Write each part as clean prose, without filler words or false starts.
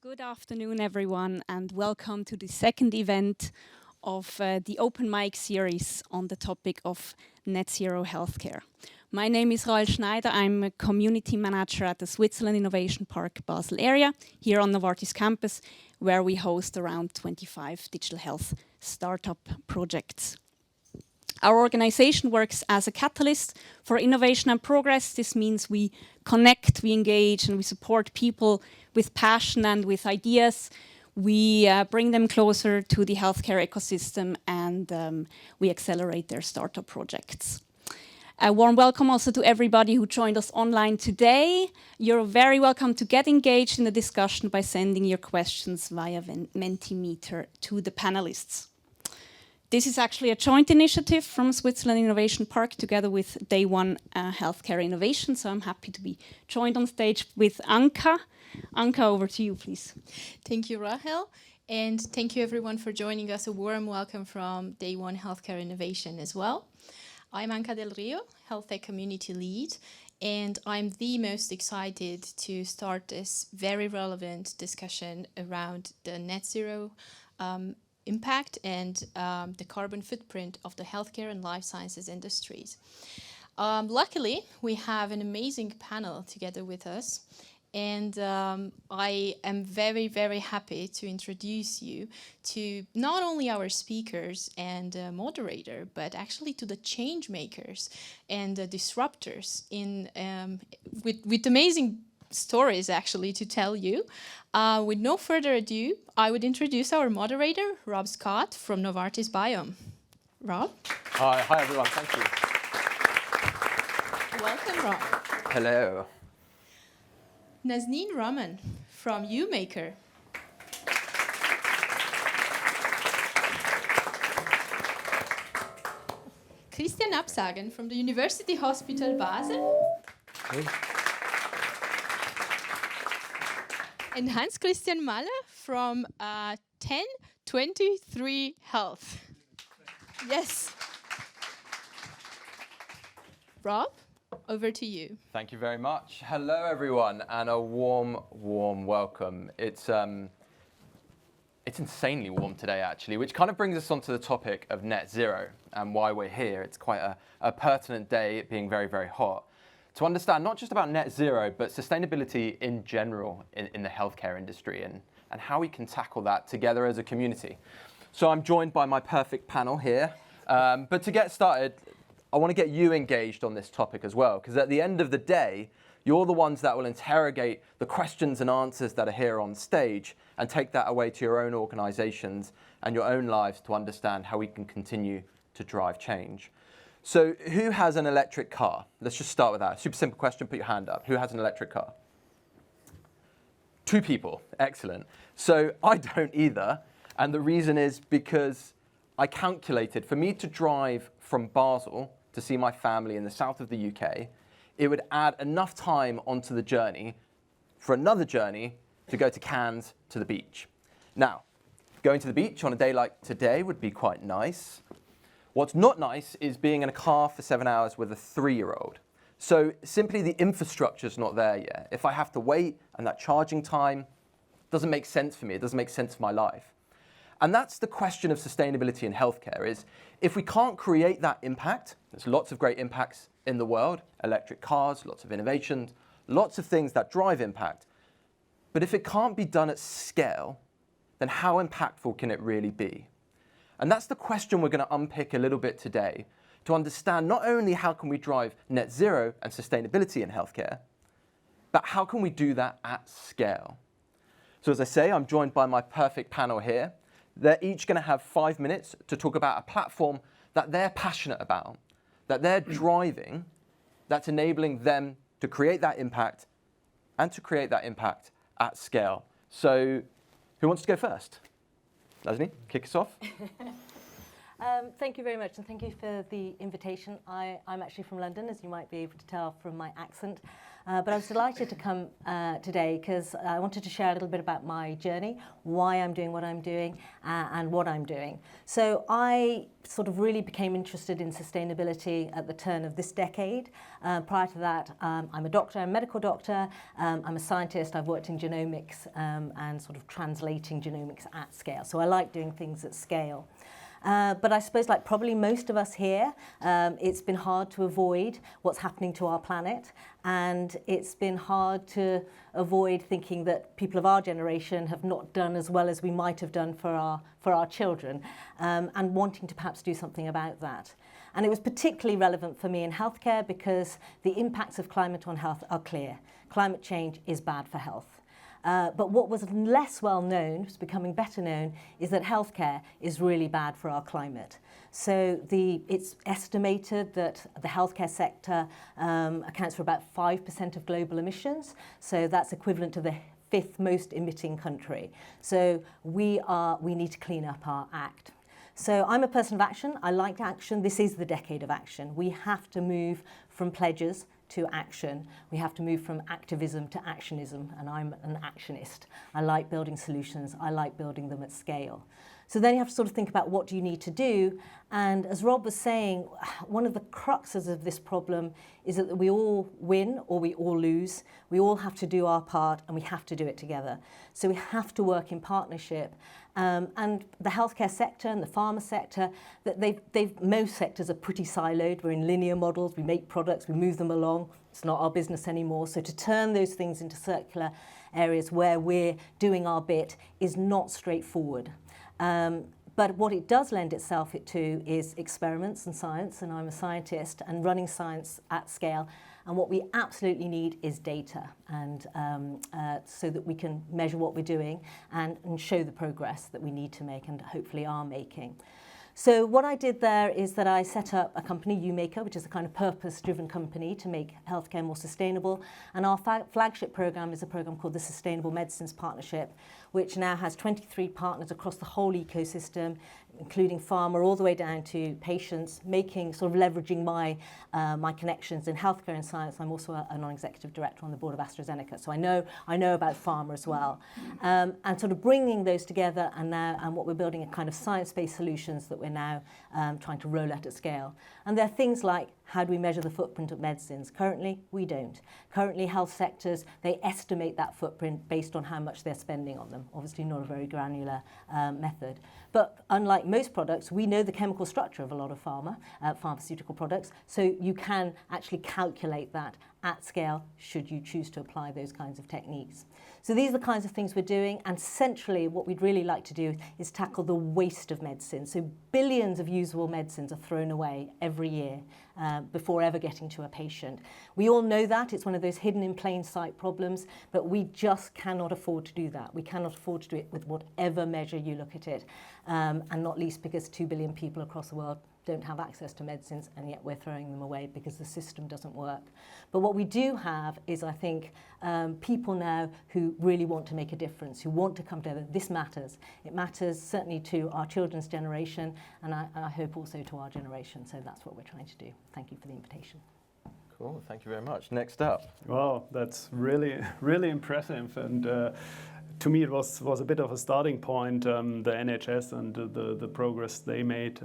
Good afternoon, everyone, and welcome to the second event of the Open Mic series on the topic of net zero healthcare. My name is Rael Schneider. I'm a community manager at the Switzerland Innovation Park Basel area, here on Novartis campus, where we host around 25 digital health startup projects. Our organization works as a catalyst for innovation and progress. This means we connect, we engage, and we support people with passion and with ideas. We bring them closer to the healthcare ecosystem, and we accelerate their startup projects. A warm welcome also to everybody who joined us online today. You're very welcome to get engaged in the discussion by sending your questions via Mentimeter to the panelists. This is actually a joint initiative from Switzerland Innovation Park together with Day One Healthcare Innovation. So I'm happy to be joined on stage with Anka. Anka, over to you, please. Thank you, Rahel. And thank you, everyone, for joining us. A warm welcome from Day One Healthcare Innovation as well. I'm Anka Del Rio, Health Tech Community Lead, and I'm the most excited to start this very relevant discussion around the net zero impact and the carbon footprint of the healthcare and life sciences industries. Luckily, we have an amazing panel together with us, and I am very, very happy to introduce you to not only our speakers and moderator, but actually to the change makers and the disruptors with amazing stories actually to tell you. With no further ado, I would introduce our moderator, Rob Scott from Novartis Biome. Rob? Hi everyone, thank you. Welcome, Rob. Hello. Nazneen Rahman from YewMaker. Christian Abshagen from the University Hospital Basel. Hey. And Hans-Christian Mahler from 1023 Health. Yes. Rob, over to you. Thank you very much. Hello everyone, and a warm welcome. It's insanely warm today actually, which kind of brings us onto the topic of net zero and why we're here. It's quite a pertinent day, it being very, very hot, to understand not just about net zero, but sustainability in general in the healthcare industry and how we can tackle that together as a community. So I'm joined by my perfect panel here. But to get started, I want to get you engaged on this topic as well, because at the end of the day, you're the ones that will interrogate the questions and answers that are here on stage and take that away to your own organizations and your own lives to understand how we can continue to drive change. So who has an electric car? Let's just start with that. Super simple question, put your hand up. Who has an electric car? 2 people, excellent. So I don't either, and the reason is because I calculated for me to drive from Basel to see my family in the south of the UK, it would add enough time onto the journey for another journey to go to Cannes to the beach. Now, going to the beach on a day like today would be quite nice. What's not nice is being in a car for 7 hours with a 3-year-old. So simply the infrastructure's not there yet. If I have to wait and that charging time doesn't make sense for me, it doesn't make sense for my life. And that's the question of sustainability in healthcare is if we can't create that impact, there's lots of great impacts in the world, electric cars, lots of innovations, lots of things that drive impact. But if it can't be done at scale, then how impactful can it really be? And that's the question we're going to unpick a little bit today to understand not only how can we drive net zero and sustainability in healthcare, but how can we do that at scale? So as I say, I'm joined by my perfect panel here. They're each going to have 5 minutes to talk about a platform that they're passionate about, that they're driving, that's enabling them to create that impact and to create that impact at scale. So who wants to go first? Nazneen, kick us off. Thank you very much, and thank you for the invitation. I'm actually from London, as you might be able to tell from my accent. But I was delighted to come today because I wanted to share a little bit about my journey, why I'm doing what I'm doing, and what I'm doing. So I sort of really became interested in sustainability at the turn of this decade. Prior to that, I'm a doctor, I'm a medical doctor, I'm a scientist, I've worked in genomics and sort of translating genomics at scale. So I like doing things at scale. But I suppose, like probably most of us here, it's been hard to avoid what's happening to our planet, and it's been hard to avoid thinking that people of our generation have not done as well as we might have done for our children, and wanting to perhaps do something about that. And it was particularly relevant for me in healthcare because the impacts of climate on health are clear. Climate change is bad for health. But what was less well known, was becoming better known, is that healthcare is really bad for our climate. So it's estimated that the healthcare sector accounts for about 5% of global emissions. So that's equivalent to the 5th most emitting country. So we need to clean up our act. So I'm a person of action. I like action. This is the decade of action. We have to move from pledges to action. We have to move from activism to actionism, and I'm an actionist. I like building solutions. I like building them at scale. So then you have to sort of think about what do you need to do. And as Rob was saying, one of the cruxes of this problem is that we all win or we all lose. We all have to do our part and we have to do it together. So we have to work in partnership. And the healthcare sector and the pharma sector, most sectors are pretty siloed. We're in linear models, we make products, we move them along. It's not our business anymore. So to turn those things into circular areas where we're doing our bit is not straightforward. But what it does lend itself to is experiments and science, and I'm a scientist, and running science at scale. And what we absolutely need is data, and so that we can measure what we're doing and show the progress that we need to make and hopefully are making. So what I did there is that I set up a company, YewMaker, which is a kind of purpose-driven company to make healthcare more sustainable. And our flagship program is a program called the Sustainable Medicines Partnership, which now has 23 partners across the whole ecosystem, including pharma all the way down to patients, leveraging my connections in healthcare and science. I'm also a non-executive director on the board of AstraZeneca, so I know about pharma as well. And sort of bringing those together, and what we're building are kind of science-based solutions that we're now trying to roll out at scale. And there are things like, how do we measure the footprint of medicines? Currently, we don't. Currently, health sectors, they estimate that footprint based on how much they're spending on them. Obviously not a very granular method. But unlike most products, we know the chemical structure of a lot of pharmaceutical products, so you can actually calculate that at scale should you choose to apply those kinds of techniques. So these are the kinds of things we're doing, and centrally what we'd really like to do is tackle the waste of medicine. So billions of usable medicines are thrown away every year before ever getting to a patient. We all know that. It's one of those hidden in plain sight problems, but we just cannot afford to do that. We cannot afford to do it with whatever measure you look at it, and not least because 2 billion people across the world don't have access to medicines, and yet we're throwing them away because the system doesn't work. But what we do have is, I think, people now who really want to make a difference, who want to come together. This matters. It matters certainly to our children's generation, and I hope also to our generation. So that's what we're trying to do. Thank you for the invitation. Cool, thank you very much. Next up. Wow, that's really, really impressive. And to me, it was a bit of a starting point, the NHS and the progress they made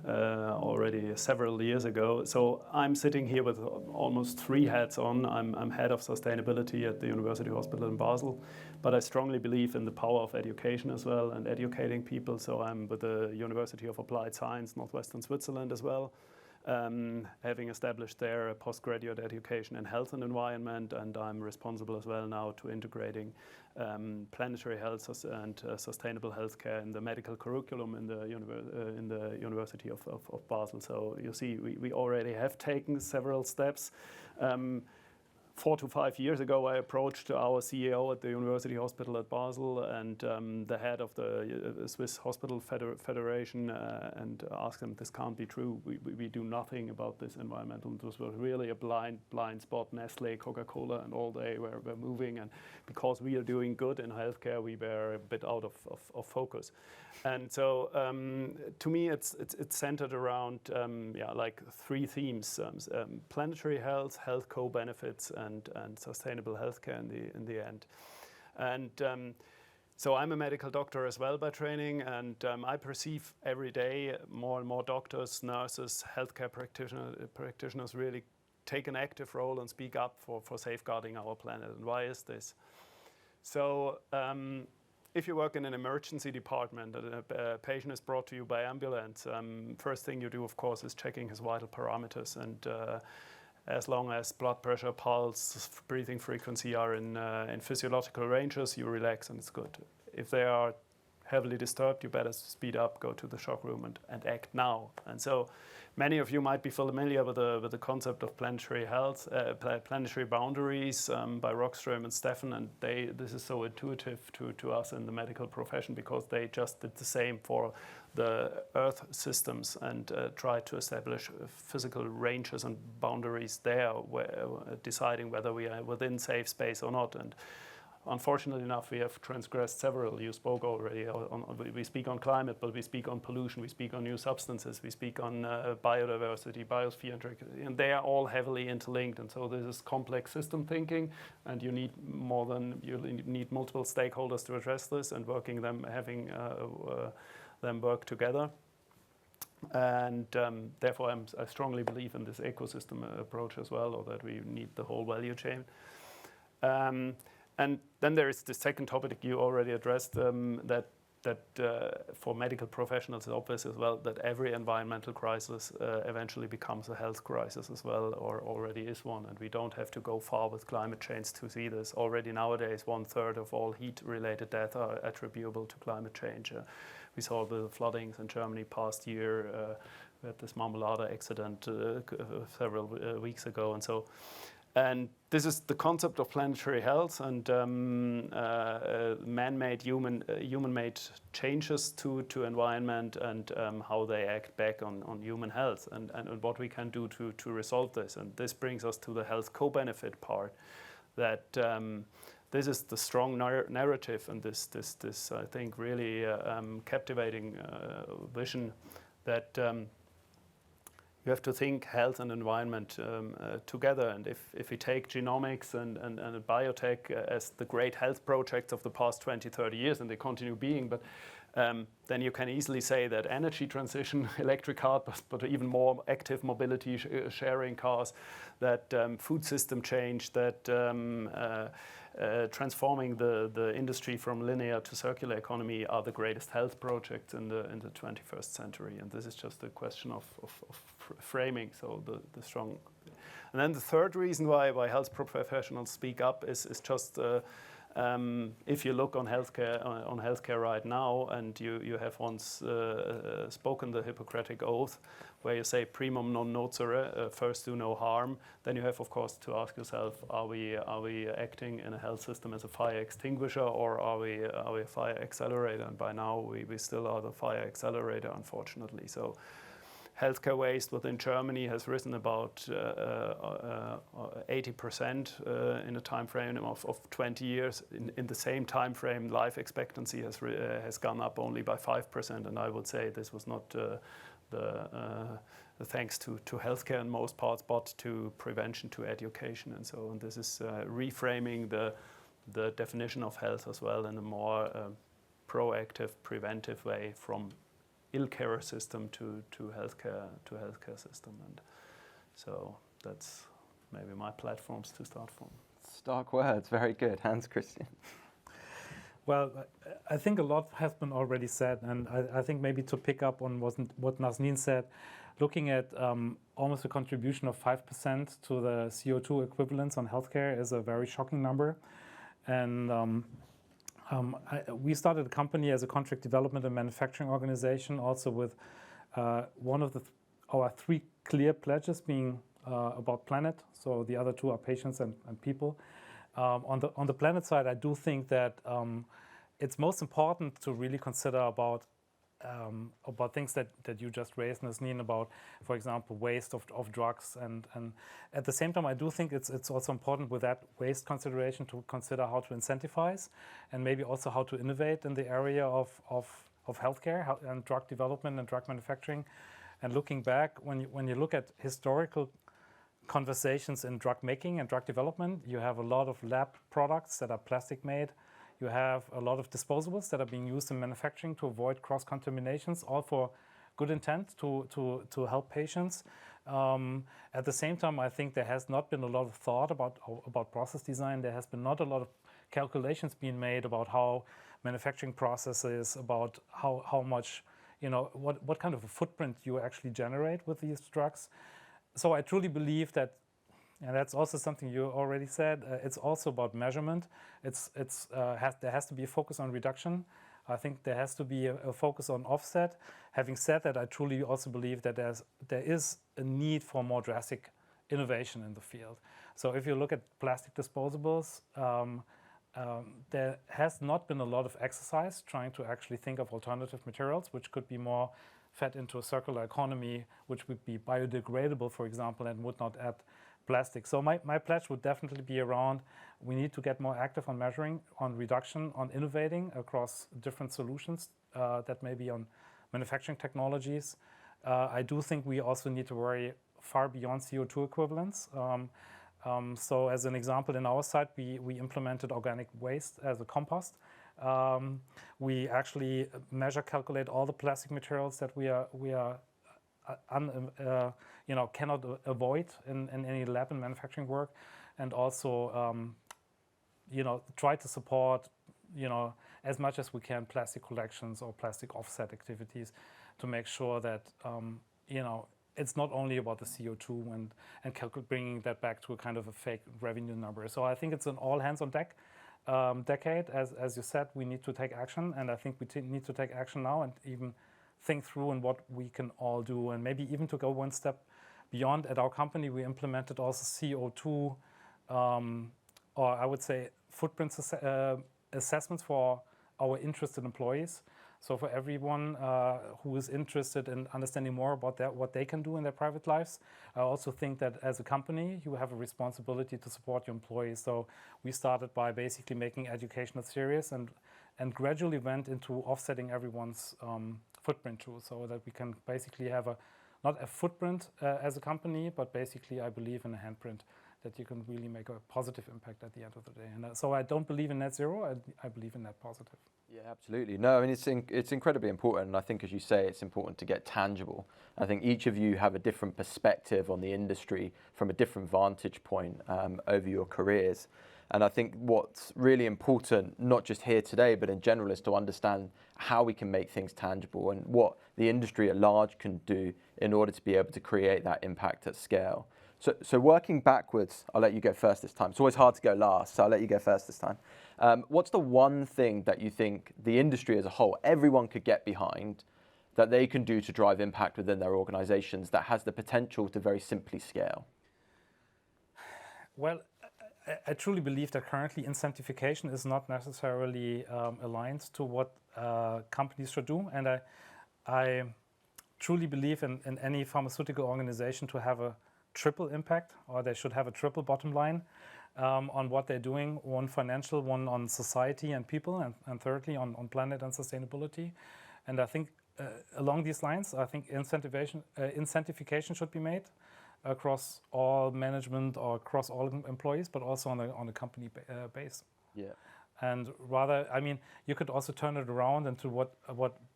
already several years ago. So I'm sitting here with almost 3 hats on. I'm head of sustainability at the University Hospital in Basel, but I strongly believe in the power of education as well and educating people. So I'm with the University of Applied Science, Northwestern Switzerland as well, having established there a postgraduate education in health and environment, and I'm responsible as well now to integrating planetary health and sustainable healthcare in the medical curriculum in the University of Basel. So you see, we already have taken several steps. 4 to 5 years ago, I approached our CEO at the University Hospital at Basel and the head of the Swiss Hospital Federation and asked them, this can't be true. We do nothing about this environmental. This was really a blind spot. Nestle, Coca-Cola, and all they were moving. And because we are doing good in healthcare, we were a bit out of focus. And so to me, it's centered around like 3 themes: planetary health, health co-benefits, and sustainable healthcare in the end. And so I'm a medical doctor as well by training, and I perceive every day more and more doctors, nurses, healthcare practitioners really take an active role and speak up for safeguarding our planet. And why is this? So if you work in an emergency department and a patient is brought to you by ambulance, first thing you do, of course, is checking his vital parameters. And as long as blood pressure, pulse, breathing frequency are in physiological ranges, you relax and it's good. If they are heavily disturbed, you better speed up, go to the shock room and act now. And so many of you might be familiar with the concept of planetary health, planetary boundaries by Rockström and Steffen, and this is so intuitive to us in the medical profession because they just did the same for the Earth systems and tried to establish physical ranges and boundaries there, deciding whether we are within safe space or not. And unfortunately enough, we have transgressed several. You spoke already. We speak on climate, but we speak on pollution. We speak on new substances. We speak on biodiversity, biosphere, and they are all heavily interlinked. And so this is complex system thinking, and you need multiple stakeholders to address this, and having them work together. And therefore, I strongly believe in this ecosystem approach as well, or that we need the whole value chain. And then there is the second topic you already addressed, that for medical professionals it's obvious as well that every environmental crisis eventually becomes a health crisis as well, or already is one. And we don't have to go far with climate change to see this. Already nowadays, 1/3 of all heat-related deaths are attributable to climate change. We saw the floodings in Germany past year. We had this Marmelada accident several weeks ago, and so. And this is the concept of planetary health and man-made, human-made changes to environment and how they act back on human health and what we can do to resolve this. And this brings us to the health co-benefit part, that this is the strong narrative and this I think really captivating vision that you have to think health and environment together. And if we take genomics and biotech as the great health projects of the past 20, 30 years, and they continue being, but then you can easily say that energy transition, electric cars, but even more active mobility, sharing cars, that food system change, that transforming the industry from linear to circular economy are the greatest health projects in the 21st century. And this is just a question of framing, so the strong. And then the third reason why health professionals speak up is just if you look on healthcare right now, and you have once spoken the Hippocratic Oath, where you say primum non nocere, first do no harm, then you have of course to ask yourself, are we acting in a health system as a fire extinguisher, or are we a fire accelerator? And by now we still are the fire accelerator, unfortunately. So healthcare waste within Germany has risen about 80% in a time frame of 20 years. In the same time frame, life expectancy has gone up only by 5%, and I would say this was not the thanks to healthcare in most parts, but to prevention, to education, and so on. This is reframing the definition of health as well in a more proactive, preventive way, from ill-care system to healthcare system. And so that's maybe my platforms to start from. Stark words, very good. Hans Christian. Well, I think a lot has been already said, and I think maybe to pick up on what Nazneen said, looking at almost a contribution of 5% to the CO2 equivalents on healthcare is a very shocking number. And we started a company as a contract development and manufacturing organization, also with one of our three clear pledges being about planet. So the other two are patients and people. On the planet side, I do think that it's most important to really consider about things that you just raised, Nazneen, about, for example, waste of drugs. And at the same time, I do think it's also important with that waste consideration to consider how to incentivize and maybe also how to innovate in the area of healthcare and drug development and drug manufacturing. And looking back, when you look at historical conversations in drug making and drug development. You have a lot of lab products that are plastic made. You have a lot of disposables that are being used in manufacturing to avoid cross-contaminations, all for good intent to help patients. At the same time, I think there has not been a lot of thought about process design. There has been not a lot of calculations being made about how manufacturing processes, about how much, what kind of a footprint you actually generate with these drugs. So I truly believe that, and that's also something you already said, it's also about measurement. There has to be a focus on reduction. I think there has to be a focus on offset. Having said that, I truly also believe that there is a need for more drastic innovation in the field. So if you look at plastic disposables, there has not been a lot of exercise trying to actually think of alternative materials, which could be more fed into a circular economy, which would be biodegradable, for example, and would not add plastic. So my pledge would definitely be around, we need to get more active on measuring, on reduction, on innovating across different solutions that may be on manufacturing technologies. I do think we also need to worry far beyond CO2 equivalents. So as an example, in our site, we implemented organic waste as a compost. We actually calculate all the plastic materials that we cannot avoid in any lab and manufacturing work, and also try to support as much as we can plastic collections or plastic offset activities to make sure that it's not only about the CO2 and bringing that back to a kind of a fake revenue number. So I think it's an all hands on deck decade. As you said, we need to take action, and I think we need to take action now and even think through and what we can all do, and maybe even to go one step beyond. At our company, we implemented also CO2, or I would say footprint assessments for our interested employees. So for everyone who is interested in understanding more about what they can do in their private lives, I also think that as a company, you have a responsibility to support your employees. So we started by basically making educational serious and gradually went into offsetting everyone's footprint too, so that we can basically have not a footprint as a company, but basically I believe in a handprint that you can really make a positive impact at the end of the day. And so I don't believe in net zero, I believe in net positive. Yeah, absolutely. No, I mean, it's incredibly important. And I think, as you say, it's important to get tangible. I think each of you have a different perspective on the industry from a different vantage point over your careers. And I think what's really important, not just here today, but in general, is to understand how we can make things tangible and what the industry at large can do in order to be able to create that impact at scale. So working backwards, I'll let you go first this time. It's always hard to go last, so I'll let you go first this time. What's the one thing that you think the industry as a whole, everyone could get behind, that they can do to drive impact within their organizations that has the potential to very simply scale? Well, I truly believe that currently incentivization is not necessarily aligned to what companies should do. And I truly believe in any pharmaceutical organization to have a triple impact, or they should have a triple bottom line on what they're doing, one financial, one on society and people, and thirdly on planet and sustainability. And I think along these lines, I think incentivization should be made across all management or across all employees, but also on a company base. Yeah. And rather, I mean, you could also turn it around into what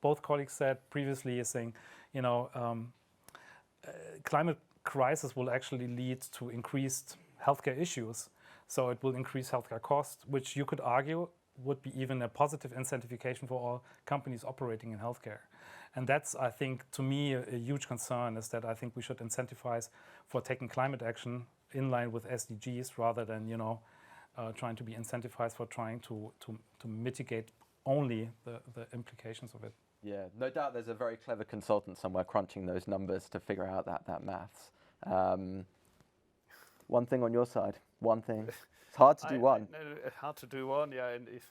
both colleagues said previously, is saying, climate crisis will actually lead to increased healthcare issues. So it will increase healthcare costs, which you could argue would be even a positive incentivization for all companies operating in healthcare. And that's, I think, to me, a huge concern, is that I think we should incentivize for taking climate action in line with SDGs rather than, trying to be incentivized for trying to mitigate only the implications of it. Yeah, no doubt there's a very clever consultant somewhere crunching those numbers to figure out that maths. One thing on your side, one thing. It's hard to do one. Hard to do one, yeah. And if,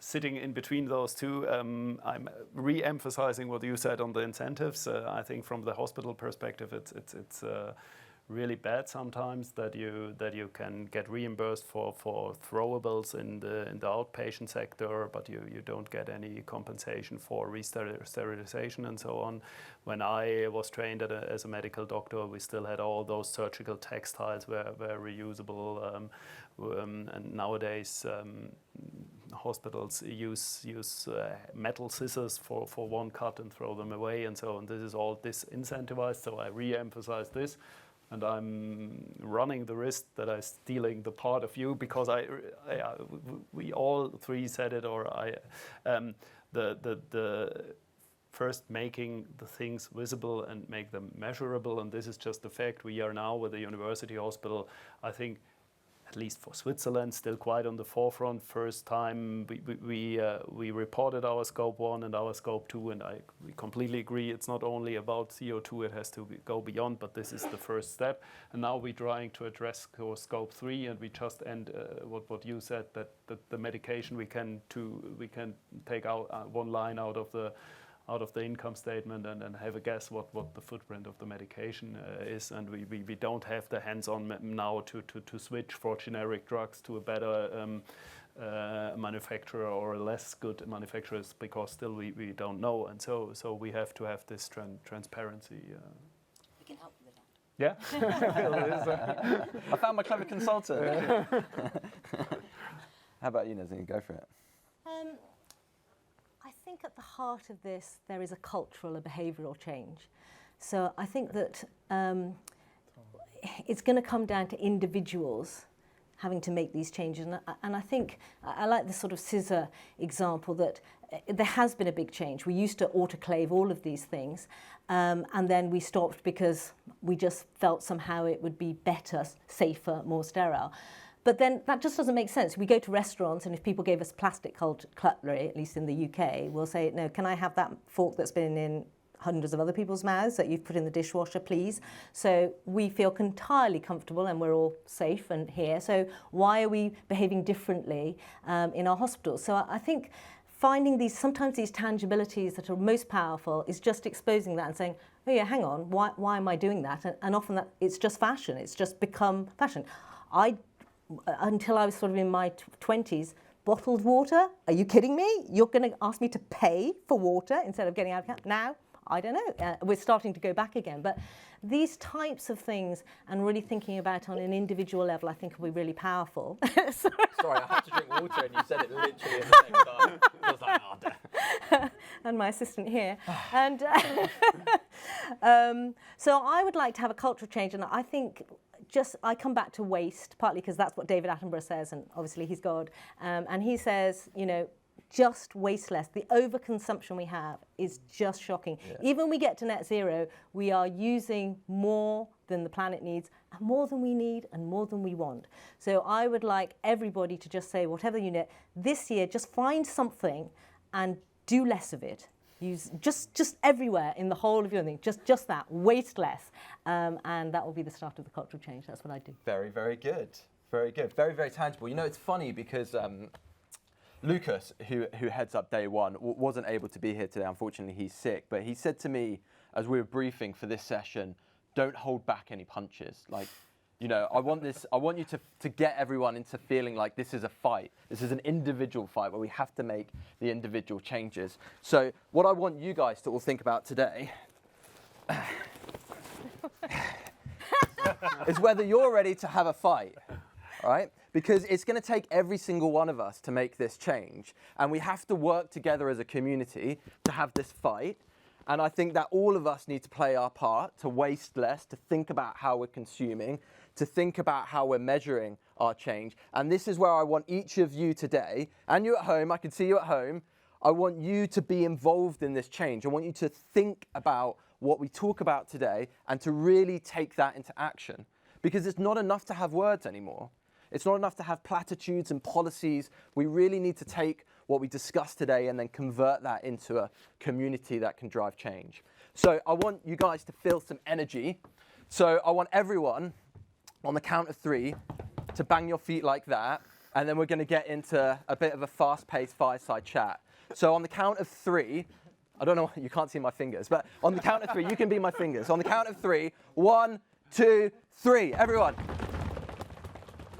sitting in between those two, I'm re-emphasizing what you said on the incentives. I think from the hospital perspective, it's really bad sometimes, that you can get reimbursed for throwables in the outpatient sector, but you don't get any compensation for sterilization and so on. When I was trained as a medical doctor, we still had all those surgical textiles were reusable, and nowadays hospitals use metal scissors for one cut and throw them away and so on. This is all disincentivized, so I re-emphasize this. And I'm running the risk that I'm stealing the part of you, because we all three said it, or the first making the things visible and make them measurable, and this is just the fact. We are now with the university hospital, I think, at least for Switzerland, still quite on the forefront. First time we reported our scope 1 and our scope 2, and we completely agree it's not only about CO2, it has to go beyond, but this is the first step. And now we're trying to address scope 3, and we just end what you said, that the medication we can take out one line out of the income statement and have a guess what the footprint of the medication is, and we don't have the hands-on now to switch for generic drugs to a better manufacturer or a less good manufacturers, because still we don't know, and so we have to have this transparency. We can help with that. Yeah? I found my clever consultant. How about you, Nazneen? Go for it. I think at the heart of this, there is a cultural, a behavioural change. So I think that it's going to come down to individuals having to make these changes. And I think, I like the sort of scissor example, that there has been a big change. We used to autoclave all of these things, and then we stopped because we just felt somehow it would be better, safer, more sterile. But then that just doesn't make sense. We go to restaurants, and if people gave us plastic cutlery, at least in the UK, we'll say, no, can I have that fork that's been in hundreds of other people's mouths that you've put in the dishwasher, please? So we feel entirely comfortable, and we're all safe and here. So why are we behaving differently in our hospitals? So I think finding sometimes these tangibilities that are most powerful is just exposing that and saying, oh yeah, hang on, why am I doing that? And often it's just fashion. It's just become fashion. Until I was sort of in my 20s, bottled water? Are you kidding me? You're going to ask me to pay for water instead of getting out of camp? Now, I don't know. We're starting to go back again. But these types of things, and really thinking about on an individual level, I think will be really powerful. Sorry, I had to drink water, and you said it literally at the same time. I was like, oh, damn. And my assistant here. And so I would like to have a cultural change, and I think I come back to waste, partly because that's what David Attenborough says, and obviously he's God. And he says, just waste less. The overconsumption we have is just shocking. Yeah. Even when we get to net zero, we are using more than the planet needs, and more than we need, and more than we want. So I would like everybody to just say, whatever you need, this year, just find something and do less of it. Use just everywhere in the whole of your thing, just that, waste less, and that will be the start of the cultural change. That's what I do. Very, very good. Very good. Very, very tangible. It's funny because Lucas, who heads up Day One, wasn't able to be here today. Unfortunately, he's sick. But he said to me as we were briefing for this session, don't hold back any punches. I want you to get everyone into feeling like this is a fight. This is an individual fight where we have to make the individual changes. So what I want you guys to all think about today is whether you're ready to have a fight, right? Because it's going to take every single one of us to make this change. And we have to work together as a community to have this fight. And I think that all of us need to play our part to waste less, to think about how we're consuming, to think about how we're measuring our change. And this is where I want each of you today, and you at home, I can see you at home, I want you to be involved in this change. I want you to think about what we talk about today and to really take that into action. Because it's not enough to have words anymore. It's not enough to have platitudes and policies. We really need to take what we discussed today and then convert that into a community that can drive change. So I want you guys to feel some energy. So I want everyone on the count of 3 to bang your feet like that. And then we're going to get into a bit of a fast-paced fireside chat. So on the count of 3, I don't know, you can't see my fingers, but on the count of 3, you can be my fingers. On the count of 3, 1, 2, 3, everyone.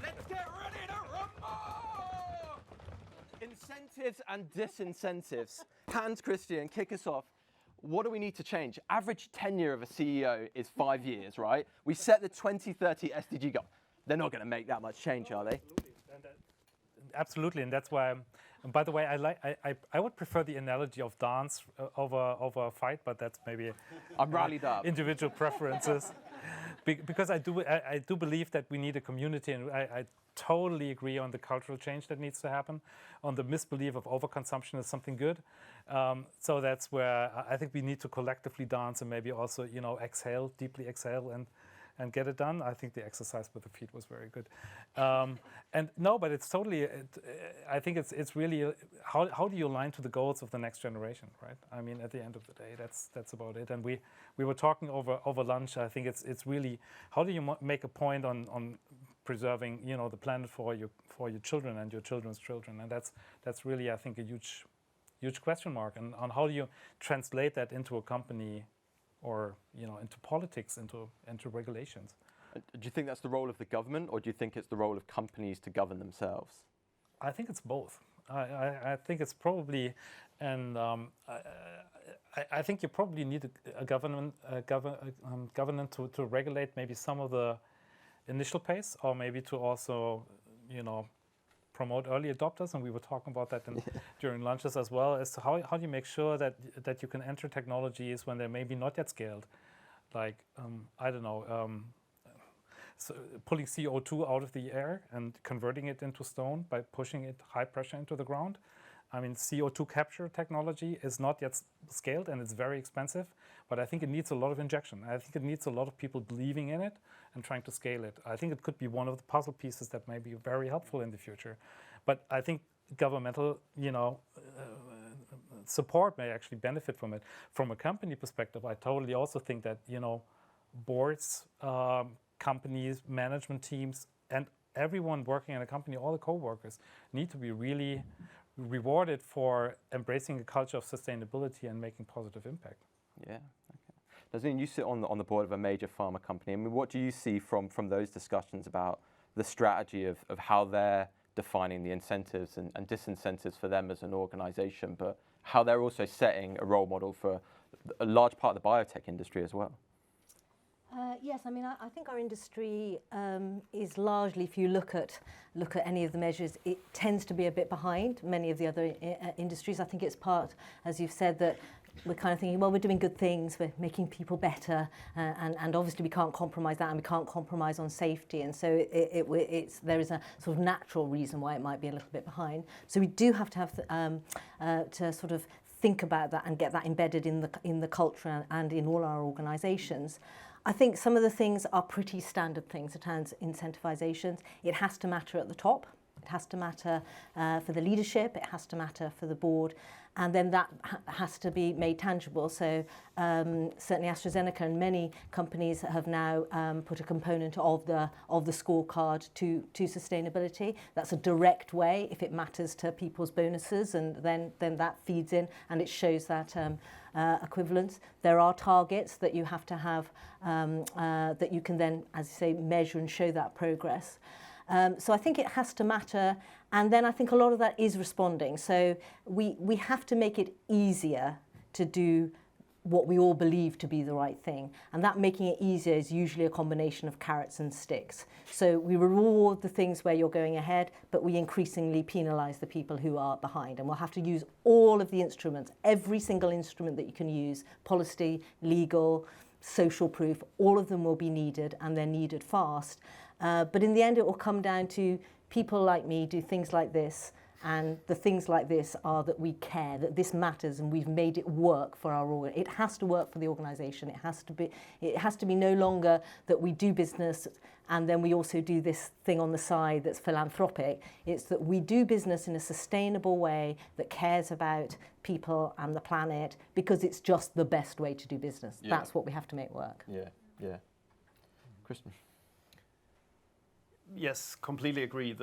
Let's get ready to rumble! Incentives and disincentives. Hans Christian, kick us off. What do we need to change? Average tenure of a CEO is 5 years, right? We set the 2030 SDG goal. They're not going to make that much change, are they? Absolutely, and that's why. And by the way, I would prefer the analogy of dance over a fight, but that's maybe I'm rallied up. Individual preferences. Because I do believe that we need a community, and I totally agree on the cultural change that needs to happen, on the misbelief of overconsumption is something good. So that's where I think we need to collectively dance and maybe also exhale, deeply exhale, and get it done. I think the exercise with the feet was very good. And no, but it's totally, I think it's really, how do you align to the goals of the next generation, right? I mean, at the end of the day, that's about it. And we were talking over lunch. I think it's really, how do you make a point on preserving, the planet for your children and your children's children? And that's really, I think, a huge question mark. And on how do you translate that into a company, or into politics, into regulations. Do you think that's the role of the government, or do you think it's the role of companies to govern themselves? I think it's both. I think it's probably, and I think you probably need a government to regulate maybe some of the initial pace, or maybe to also promote early adopters, and we were talking about that during lunches as well, as to how do you make sure that you can enter technologies when they're maybe not yet scaled, like so pulling CO2 out of the air and converting it into stone by pushing it high pressure into the ground. I mean, CO2 capture technology is not yet scaled, and it's very expensive, but I think it needs a lot of injection. I think it needs a lot of people believing in it and trying to scale it. I think it could be one of the puzzle pieces that may be very helpful in the future. But I think governmental, support may actually benefit from it. From a company perspective, I totally also think that, boards, companies, management teams, and everyone working in a company, all the co-workers, need to be really rewarded for embracing a culture of sustainability and making positive impact. Yeah. Okay. Nazneen, you sit on the board of a major pharma company. I mean, what do you see from those discussions about the strategy of how they're defining the incentives and disincentives for them as an organization, but how they're also setting a role model for a large part of the biotech industry as well? Yes, I mean, I think our industry is largely, if you look at any of the measures, it tends to be a bit behind many of the other industries. I think it's part, as you've said, that we're kind of thinking, well, we're doing good things, we're making people better, and obviously we can't compromise that, and we can't compromise on safety, and so there is a sort of natural reason why it might be a little bit behind. So we do have to have to sort of think about that and get that embedded in the culture and in all our organisations. I think some of the things are pretty standard things at hand, incentivizations. It has to matter at the top. It has to matter for the leadership. It has to matter for the board. And then that has to be made tangible. So certainly AstraZeneca and many companies have now put a component of the scorecard to sustainability. That's a direct way if it matters to people's bonuses, and then that feeds in and it shows that equivalence. There are targets that you have to have that you can then, as you say, measure and show that progress. So I think it has to matter, and then I think a lot of that is responding. So we have to make it easier to do what we all believe to be the right thing, and that making it easier is usually a combination of carrots and sticks. So we reward the things where you're going ahead, but we increasingly penalise the people who are behind, and we'll have to use all of the instruments, every single instrument that you can use, policy, legal, social proof, all of them will be needed, and they're needed fast. But in the end, it will come down to people like me do things like this, and the things like this are that we care, that this matters, and we've made it work for our organ. It has to work for the organisation. It has to be no longer that we do business and then we also do this thing on the side that's philanthropic. It's that we do business in a sustainable way that cares about people and the planet, because it's just the best way to do business. Yeah. That's what we have to make work. Yeah. Christian. Yes, completely agree.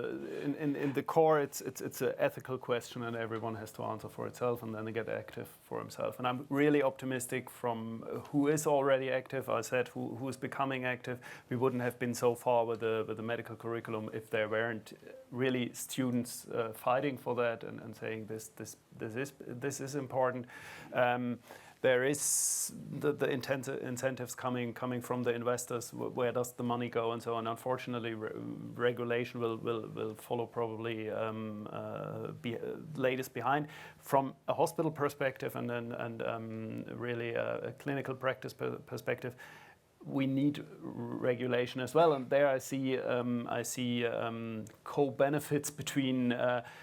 In the core, it's an ethical question, and everyone has to answer for itself and then get active for himself. And I'm really optimistic from who is already active. I said who is becoming active. We wouldn't have been so far with the medical curriculum if there weren't really students fighting for that and saying this is important. There is the incentives coming from the investors. Where does the money go and so on? Unfortunately, regulation will follow probably latest behind. From a hospital perspective and really a clinical practice perspective, we need regulation as well, and there I see co-benefits between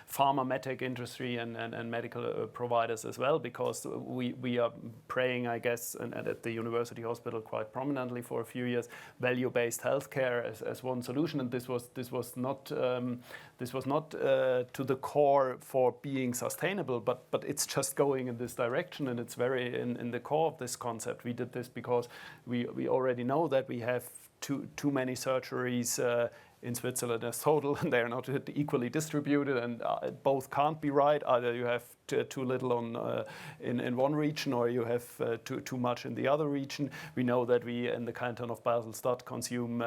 pharma medtech industry and medical providers as well, because we are praying, I guess, and at the university hospital quite prominently for a few years, value-based healthcare as one solution, and this was not to the core for being sustainable, but it's just going in this direction, and it's very in the core of this concept. We did this because we already know that we have too many surgeries in Switzerland as total, and they are not equally distributed, and both can't be right. Either you have too little in one region, or you have too much in the other region. We know that we in the canton of Basel-Stadt consume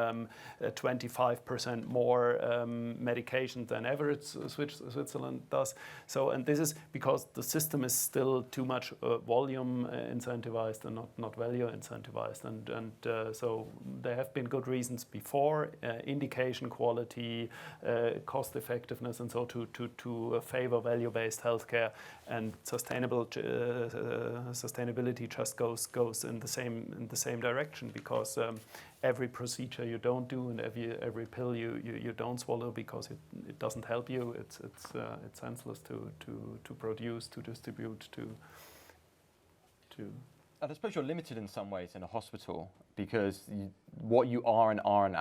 25% more medication than average Switzerland does. So, and this is because the system is still too much volume incentivized and not value incentivized, and so there have been good reasons before, indication quality, cost effectiveness, and so to favor value-based healthcare. And sustainability just goes in the same direction, because every procedure you don't do and every pill you don't swallow because it doesn't help you, it's senseless to produce, to distribute, to. And I suppose you're limited in some ways in a hospital, because what you are and aren't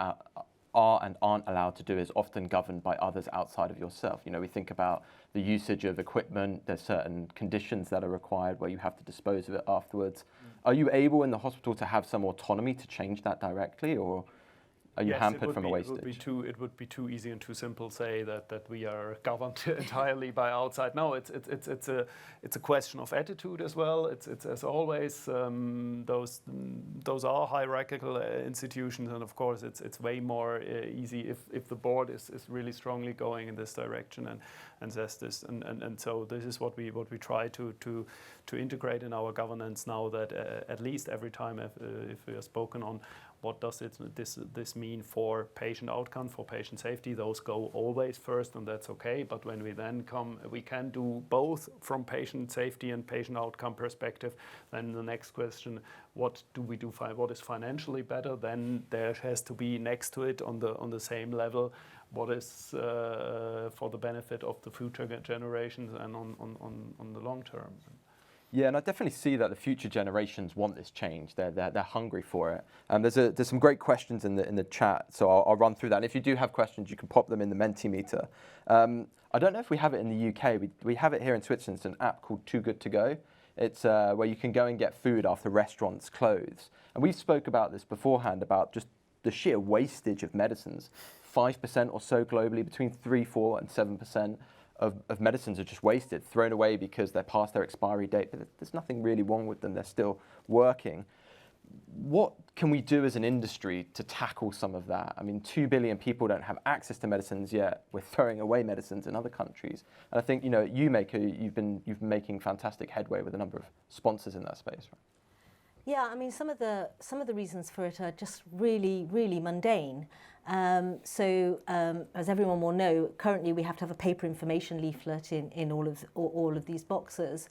allowed to do is often governed by others outside of yourself. You know, we think about the usage of equipment. There's certain conditions that are required where you have to dispose of it afterwards. Are you able in the hospital to have some autonomy to change that directly, or are you hampered from a wastage? It would be too easy and too simple to say that we are governed entirely by outside. No, it's a question of attitude as well. It's as always, those are hierarchical institutions, and of course it's way more easy if the board is really strongly going in this direction and says this, and so this is what we try to integrate in our governance now, that at least every time if we are spoken on what does this mean for patient outcome, for patient safety, those go always first, and that's okay. But when we then we can do both from patient safety and patient outcome perspective. Then the next question, what do we do? What is financially better? Then there has to be next to it on the same level, what is for the benefit of the future generations and on the long term. Yeah, and I definitely see that the future generations want this change. They're hungry for it. There's some great questions in the chat, so I'll run through that. And if you do have questions, you can pop them in the Mentimeter. I don't know if we have it in the UK. We have it here in Switzerland. It's an app called Too Good to Go. It's where you can go and get food after restaurants close. And we spoke about this beforehand, about just the sheer wastage of medicines. 5% or so globally, between 3%, 4%, and 7%. Of medicines are just wasted, thrown away because they're past their expiry date, but there's nothing really wrong with them. They're still working. What can we do as an industry to tackle some of that? I mean, 2 billion people don't have access to medicines yet. We're throwing away medicines in other countries. And I think, at YewMaker, you've been making fantastic headway with a number of sponsors in that space, right? Yeah, I mean, some of the reasons for it are just really, really mundane. As everyone will know, currently we have to have a paper information leaflet in all of these boxes,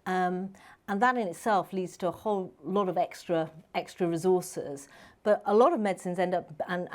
and that in itself leads to a whole lot of extra resources. But a lot of medicines end up, and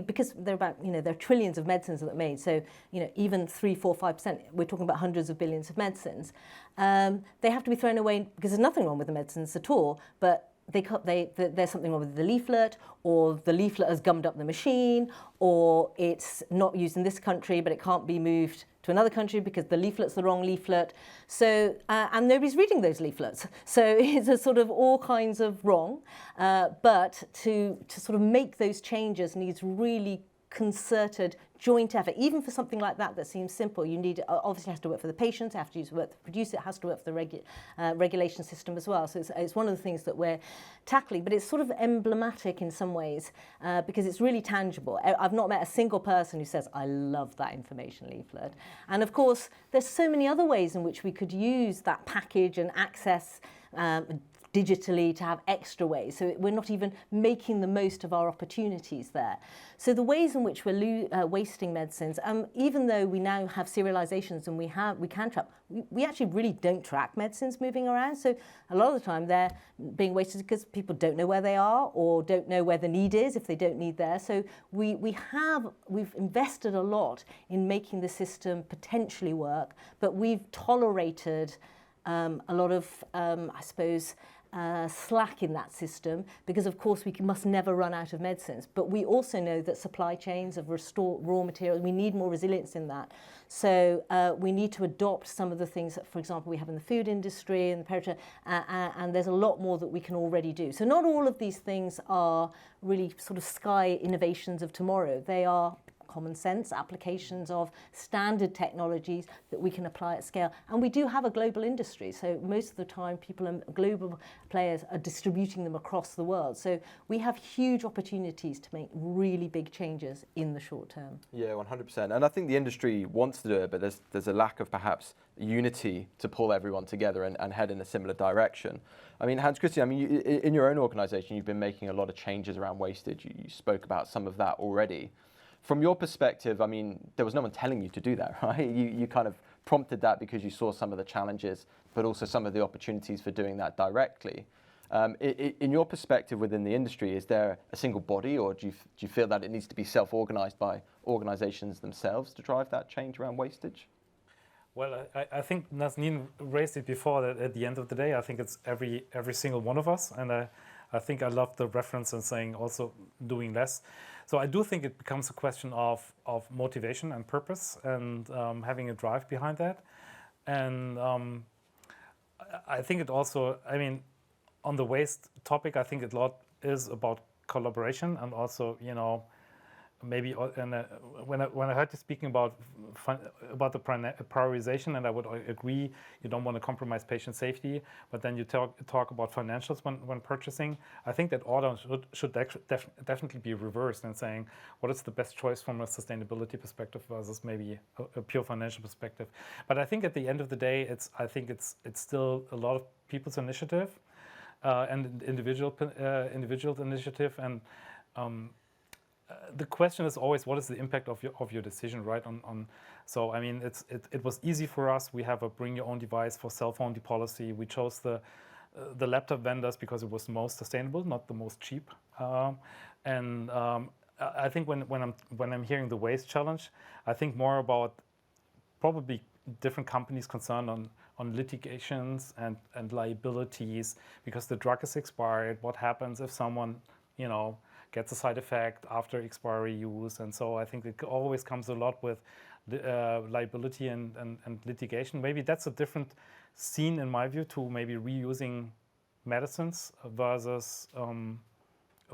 because they're about, there are trillions of medicines that are made, so even 3%, 4%, 5%, we're talking about hundreds of billions of medicines. They have to be thrown away because there's nothing wrong with the medicines at all, but there's something wrong with the leaflet, or the leaflet has gummed up the machine, or it's not used in this country but it can't be moved to another country because the leaflet's the wrong leaflet. So and nobody's reading those leaflets. So it's a sort of all kinds of wrong. But to sort of make those changes needs really concerted joint effort. Even for something like that seems simple, you need, obviously it has to work for the patients, it has to work for the producer, it has to work for the regulation system as well. So it's one of the things that we're tackling, but it's sort of emblematic in some ways because it's really tangible. I've not met a single person who says, I love that information leaflet. And of course, there's so many other ways in which we could use that package and access digitally to have extra ways. So we're not even making the most of our opportunities there. So the ways in which we're wasting medicines, even though we now have serializations and we can track, we actually really don't track medicines moving around. So a lot of the time they're being wasted because people don't know where they are or don't know where the need is if they don't need there. So we've invested a lot in making the system potentially work, but we've tolerated a lot of, I suppose, slack in that system because, of course, we must never run out of medicines. But we also know that supply chains of raw materials, we need more resilience in that. So we need to adopt some of the things that, for example, we have in the food industry and the petrol, and there's a lot more that we can already do. So not all of these things are really sort of sky innovations of tomorrow. They are common sense applications of standard technologies that we can apply at scale. And we do have a global industry, so most of the time global players are distributing them across the world. So we have huge opportunities to make really big changes in the short term. Yeah, 100%. And I think the industry wants to do it, but there's a lack of perhaps unity to pull everyone together and head in a similar direction. I mean, Hans Christian, in your own organisation, you've been making a lot of changes around wastage. You spoke about some of that already. From your perspective, I mean, there was no one telling you to do that, right? You kind of prompted that because you saw some of the challenges, but also some of the opportunities for doing that directly. In your perspective within the industry, is there a single body, or do you feel that it needs to be self-organized by organizations themselves to drive that change around wastage? Well, I think Nazneen raised it before, that at the end of the day, I think it's every single one of us. And I think I love the reference in saying also doing less. So I do think it becomes a question of motivation and purpose and having a drive behind that. And I think it also, I mean, on the waste topic, I think a lot is about collaboration and also, you know, maybe when I heard you speaking about the prioritization, and I would agree, you don't want to compromise patient safety, but then you talk about financials when purchasing. I think that order should definitely be reversed and saying what is the best choice from a sustainability perspective versus maybe a pure financial perspective. But I think at the end of the day, I think it's still a lot of people's initiative and individual initiative and. The question is always, what is the impact of your decision, right? So I mean, it was easy for us. We have a bring your own device for cell phone policy. We chose the laptop vendors because it was the most sustainable, not the most cheap. And I think when I'm hearing the waste challenge, I think more about probably different companies concerned on litigations and liabilities because the drug is expired. What happens if someone, you know, gets a side effect after expiry use, and so I think it always comes a lot with liability and litigation. Maybe that's a different scene in my view to maybe reusing medicines versus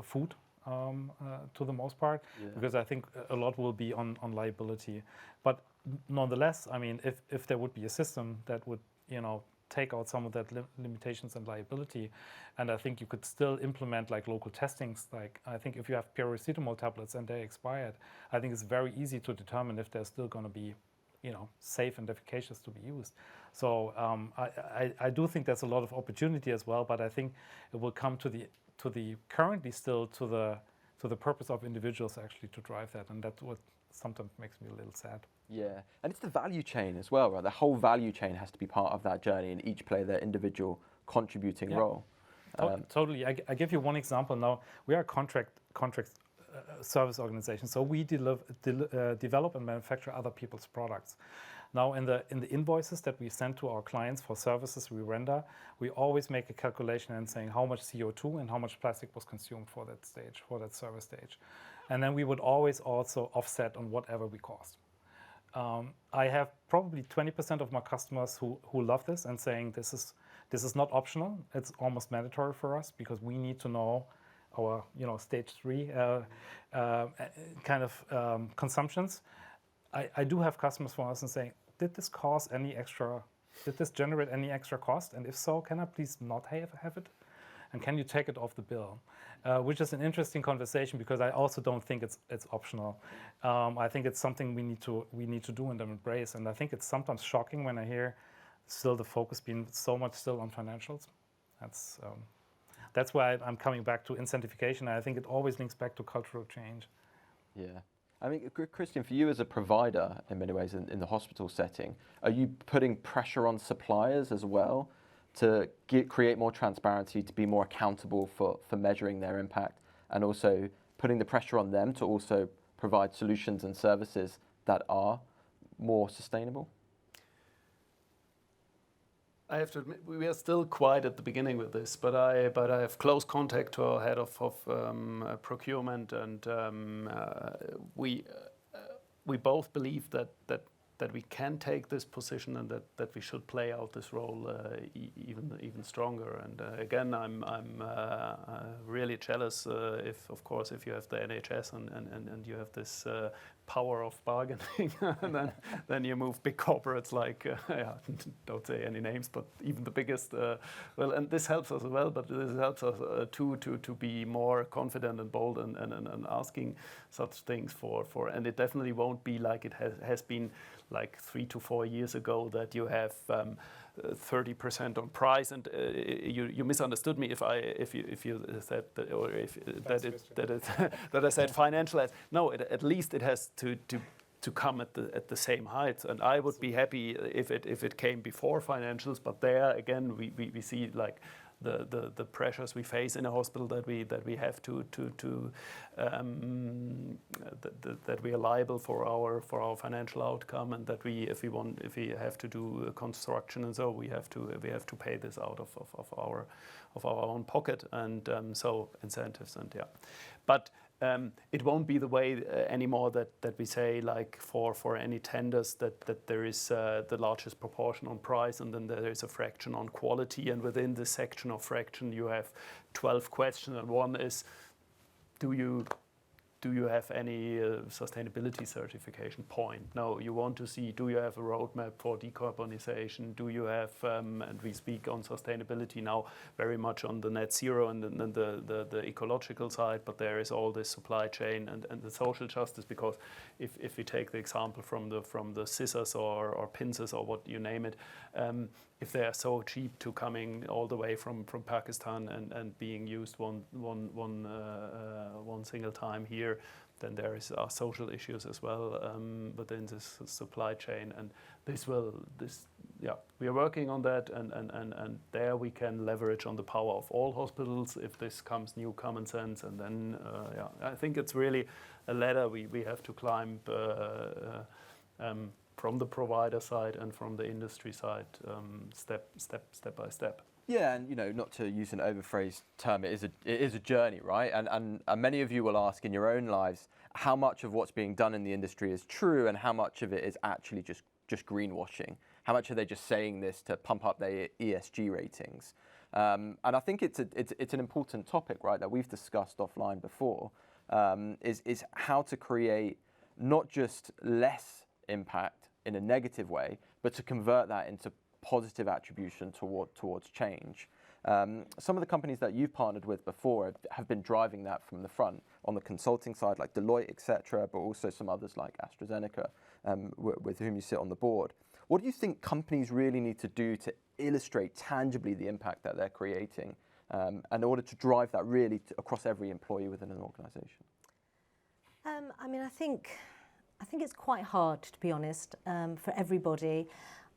food to the most part, because I think a lot will be on liability. But nonetheless, I mean, if there would be a system that would, you know, take out some of that limitations and liability, and I think you could still implement like local testings. Like I think if you have paracetamol tablets and they're expired, I think it's very easy to determine if they're still going to be, you know, safe and efficacious to be used. So I do think there's a lot of opportunity as well, but I think it will come to the currently still to the purpose of individuals actually to drive that, and that's what sometimes makes me a little sad. Yeah, and it's the value chain as well, right? The whole value chain has to be part of that journey and each play their individual contributing role. Totally. I give you one example now. We are a contract service organization, so we develop and manufacture other people's products. Now, in the invoices that we send to our clients for services we render, we always make a calculation and saying how much CO2 and how much plastic was consumed for that stage, for that service stage. And then we would always also offset on whatever we cost. I have probably 20% of my customers who love this and saying this is not optional. It's almost mandatory for us because we need to know our stage 3 kind of consumptions. I do have customers for us and saying, did this generate any extra cost? And if so, can I please not have it? And can you take it off the bill? Which is an interesting conversation, because I also don't think it's optional. I think it's something we need to do and embrace. And I think it's sometimes shocking when I hear still the focus being so much still on financials. That's why I'm coming back to incentivication. I think it always links back to cultural change. Yeah. I mean, Christian, for you as a provider, in many ways, in the hospital setting, are you putting pressure on suppliers as well to create more transparency, to be more accountable for measuring their impact, and also putting the pressure on them to also provide solutions and services that are more sustainable? I have to admit, we are still quite at the beginning with this, but I have close contact to our head of procurement, and we both believe that we can take this position, and that we should play out this role even stronger. And again, I'm really jealous if you have the NHS and you have this power of bargaining, and then you move big corporates like don't say any names, but even the biggest. And this helps us as well, but this helps us to be more confident and bold and asking such things for. And it definitely won't be like it has been like 3 to 4 years ago, that you have 30% on price, and you misunderstood me if you said that, or that I said financial. No, at least it has to come at the same height, and I would be happy if it came before financials. But there again, we see like the pressures we face in a hospital, that we have that we are liable for our financial outcome, and that if we have to do construction, and so we have to pay this out of our own pocket, and so incentives, and but it won't be the way anymore that we say, like for any tenders, that there is the largest proportion on price, and then there is a fraction on quality, and within this section of fraction you have 12 questions, and one is, do you have any sustainability certification point? No, you want to see, do you have a roadmap for decarbonization? Do you have, and we speak on sustainability now very much on the net zero and the ecological side, but there is all this supply chain and the social justice, because if we take the example from the scissors or pincers or what you name it, if they are so cheap to coming all the way from Pakistan and being used one single time here, then there are social issues as well within this supply chain, and we are working on that, and there we can leverage on the power of all hospitals if this comes new common sense, and then I think it's really a ladder we have to climb from the provider side and from the industry side, step by step. Yeah, and not to use an overphrased term, it is a journey, right? And many of you will ask in your own lives how much of what's being done in the industry is true, and how much of it is actually just greenwashing. How much are they just saying this to pump up their ESG ratings? And I think it's an important topic, right, that we've discussed offline before, is how to create not just less impact in a negative way, but to convert that into positive attribution towards change. Some of the companies that you've partnered with before have been driving that from the front on the consulting side, like Deloitte, etc., but also some others like AstraZeneca, with whom you sit on the board. What do you think companies really need to do to illustrate tangibly the impact that they're creating, in order to drive that really across every employee within an organisation? I think it's quite hard, to be honest, for everybody.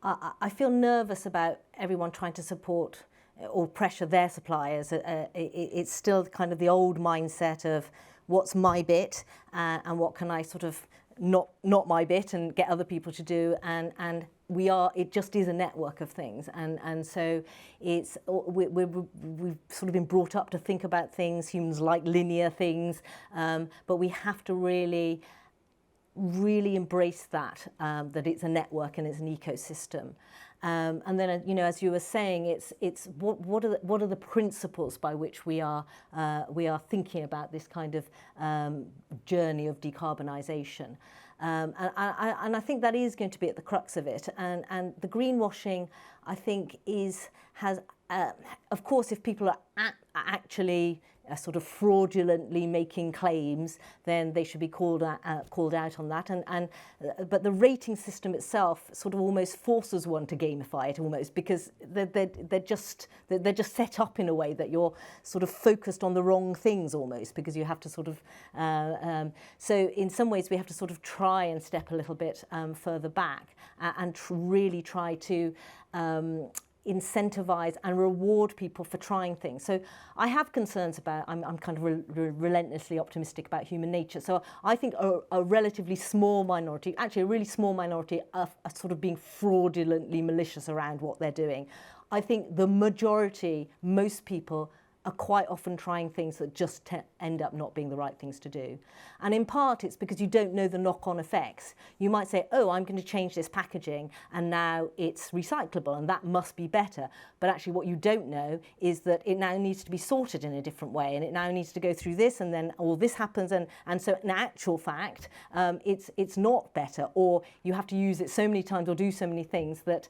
I feel nervous about everyone trying to support or pressure their suppliers. It's still kind of the old mindset of what's my bit, and what can I sort of not my bit and get other people to do, and it just is a network of things, and so we've sort of been brought up to think about things. Humans like linear things, but we have to really embrace that it's a network and it's an ecosystem. And then, as you were saying, it's what are the principles by which we are thinking about this kind of journey of decarbonisation. And I think that is going to be at the crux of it. And the greenwashing, I think, has of course, if people are actually sort of fraudulently making claims, then they should be called out on that. But the rating system itself sort of almost forces one to gamify it almost, because they're just set up in a way that you're sort of focused on the wrong things almost, because you have to sort of so in some ways we have to sort of try and step a little bit further back and really try to incentivize and reward people for trying things. So I have concerns about, I'm kind of relentlessly optimistic about human nature. So I think a relatively small minority, actually a really small minority, are sort of being fraudulently malicious around what they're doing. I think the majority, most people, are quite often trying things that just end up not being the right things to do. And in part, it's because you don't know the knock-on effects. You might say, oh, I'm going to change this packaging, and now it's recyclable, and that must be better. But actually what you don't know is that it now needs to be sorted in a different way, and it now needs to go through this, and then all this happens. And so in actual fact, it's not better, or you have to use it so many times or do so many things that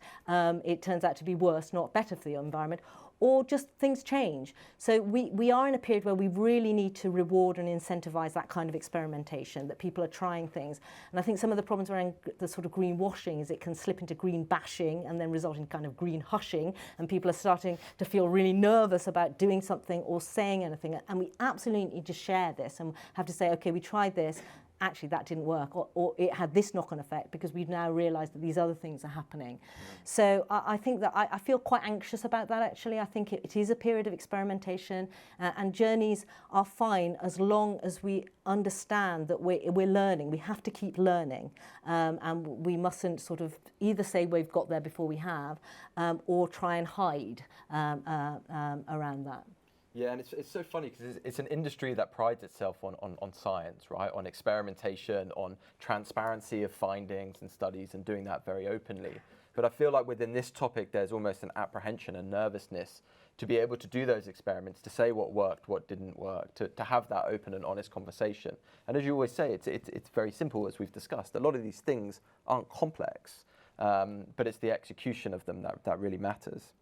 it turns out to be worse, not better for the environment. Or just things change. So we are in a period where we really need to reward and incentivize that kind of experimentation, that people are trying things. And I think some of the problems around the sort of greenwashing is it can slip into green bashing and then result in kind of green hushing, and people are starting to feel really nervous about doing something or saying anything. And we absolutely need to share this and have to say, okay, we tried this, actually that didn't work, or it had this knock-on effect because we've now realised that these other things are happening. So I think that I feel quite anxious about that, actually. I think it is a period of experimentation, and journeys are fine as long as we understand that we're learning. We have to keep learning, and we mustn't sort of either say we've got there before we have, or try and hide around that. Yeah, and it's so funny because it's an industry that prides itself on science, right? On experimentation, on transparency of findings and studies, and doing that very openly. But I feel like within this topic, there's almost an apprehension and nervousness to be able to do those experiments, to say what worked, what didn't work, to have that open and honest conversation. And as you always say, it's very simple, as we've discussed. A lot of these things aren't complex, but it's the execution of them that really matters.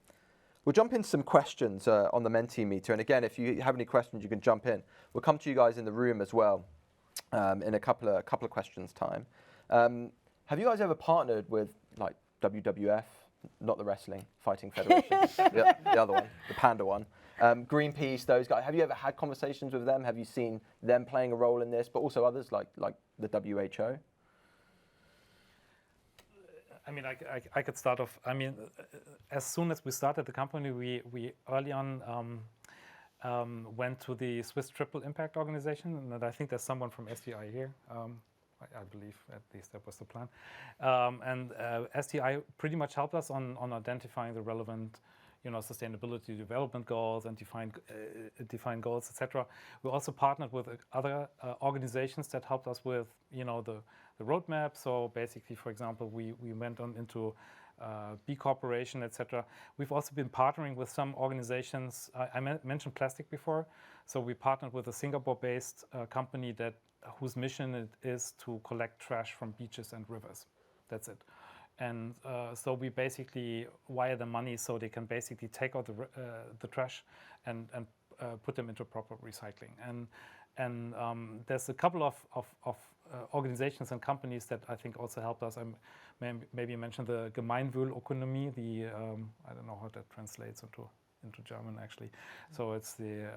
We'll jump in some questions on the Menti meter. And again, if you have any questions, you can jump in. We'll come to you guys in the room as well in a couple of questions time. Have you guys ever partnered with like WWF, not the wrestling, Fighting Federation, the other one, the panda one, Greenpeace, those guys? Have you ever had conversations with them? Have you seen them playing a role in this, but also others like the WHO? I mean, I could start off. I mean, as soon as we started the company, we early on went to the Swiss Triple Impact Organization, and I think there's someone from SDI here. I believe at least that was the plan. And SDI pretty much helped us on identifying the relevant, sustainability development goals and define goals, etc. We also partnered with other organizations that helped us with, the roadmap. So basically, for example, we went on into B Corporation, etc. We've also been partnering with some organizations. I mentioned plastic before. So we partnered with a Singapore-based company whose mission it is to collect trash from beaches and rivers. That's it. And so we basically wire them money so they can basically take out the trash and put them into proper recycling. And there's a couple of organizations and companies that I think also helped us. Maybe mention the Gemeinwohlökonomie. I don't know how that translates into German actually. So it's the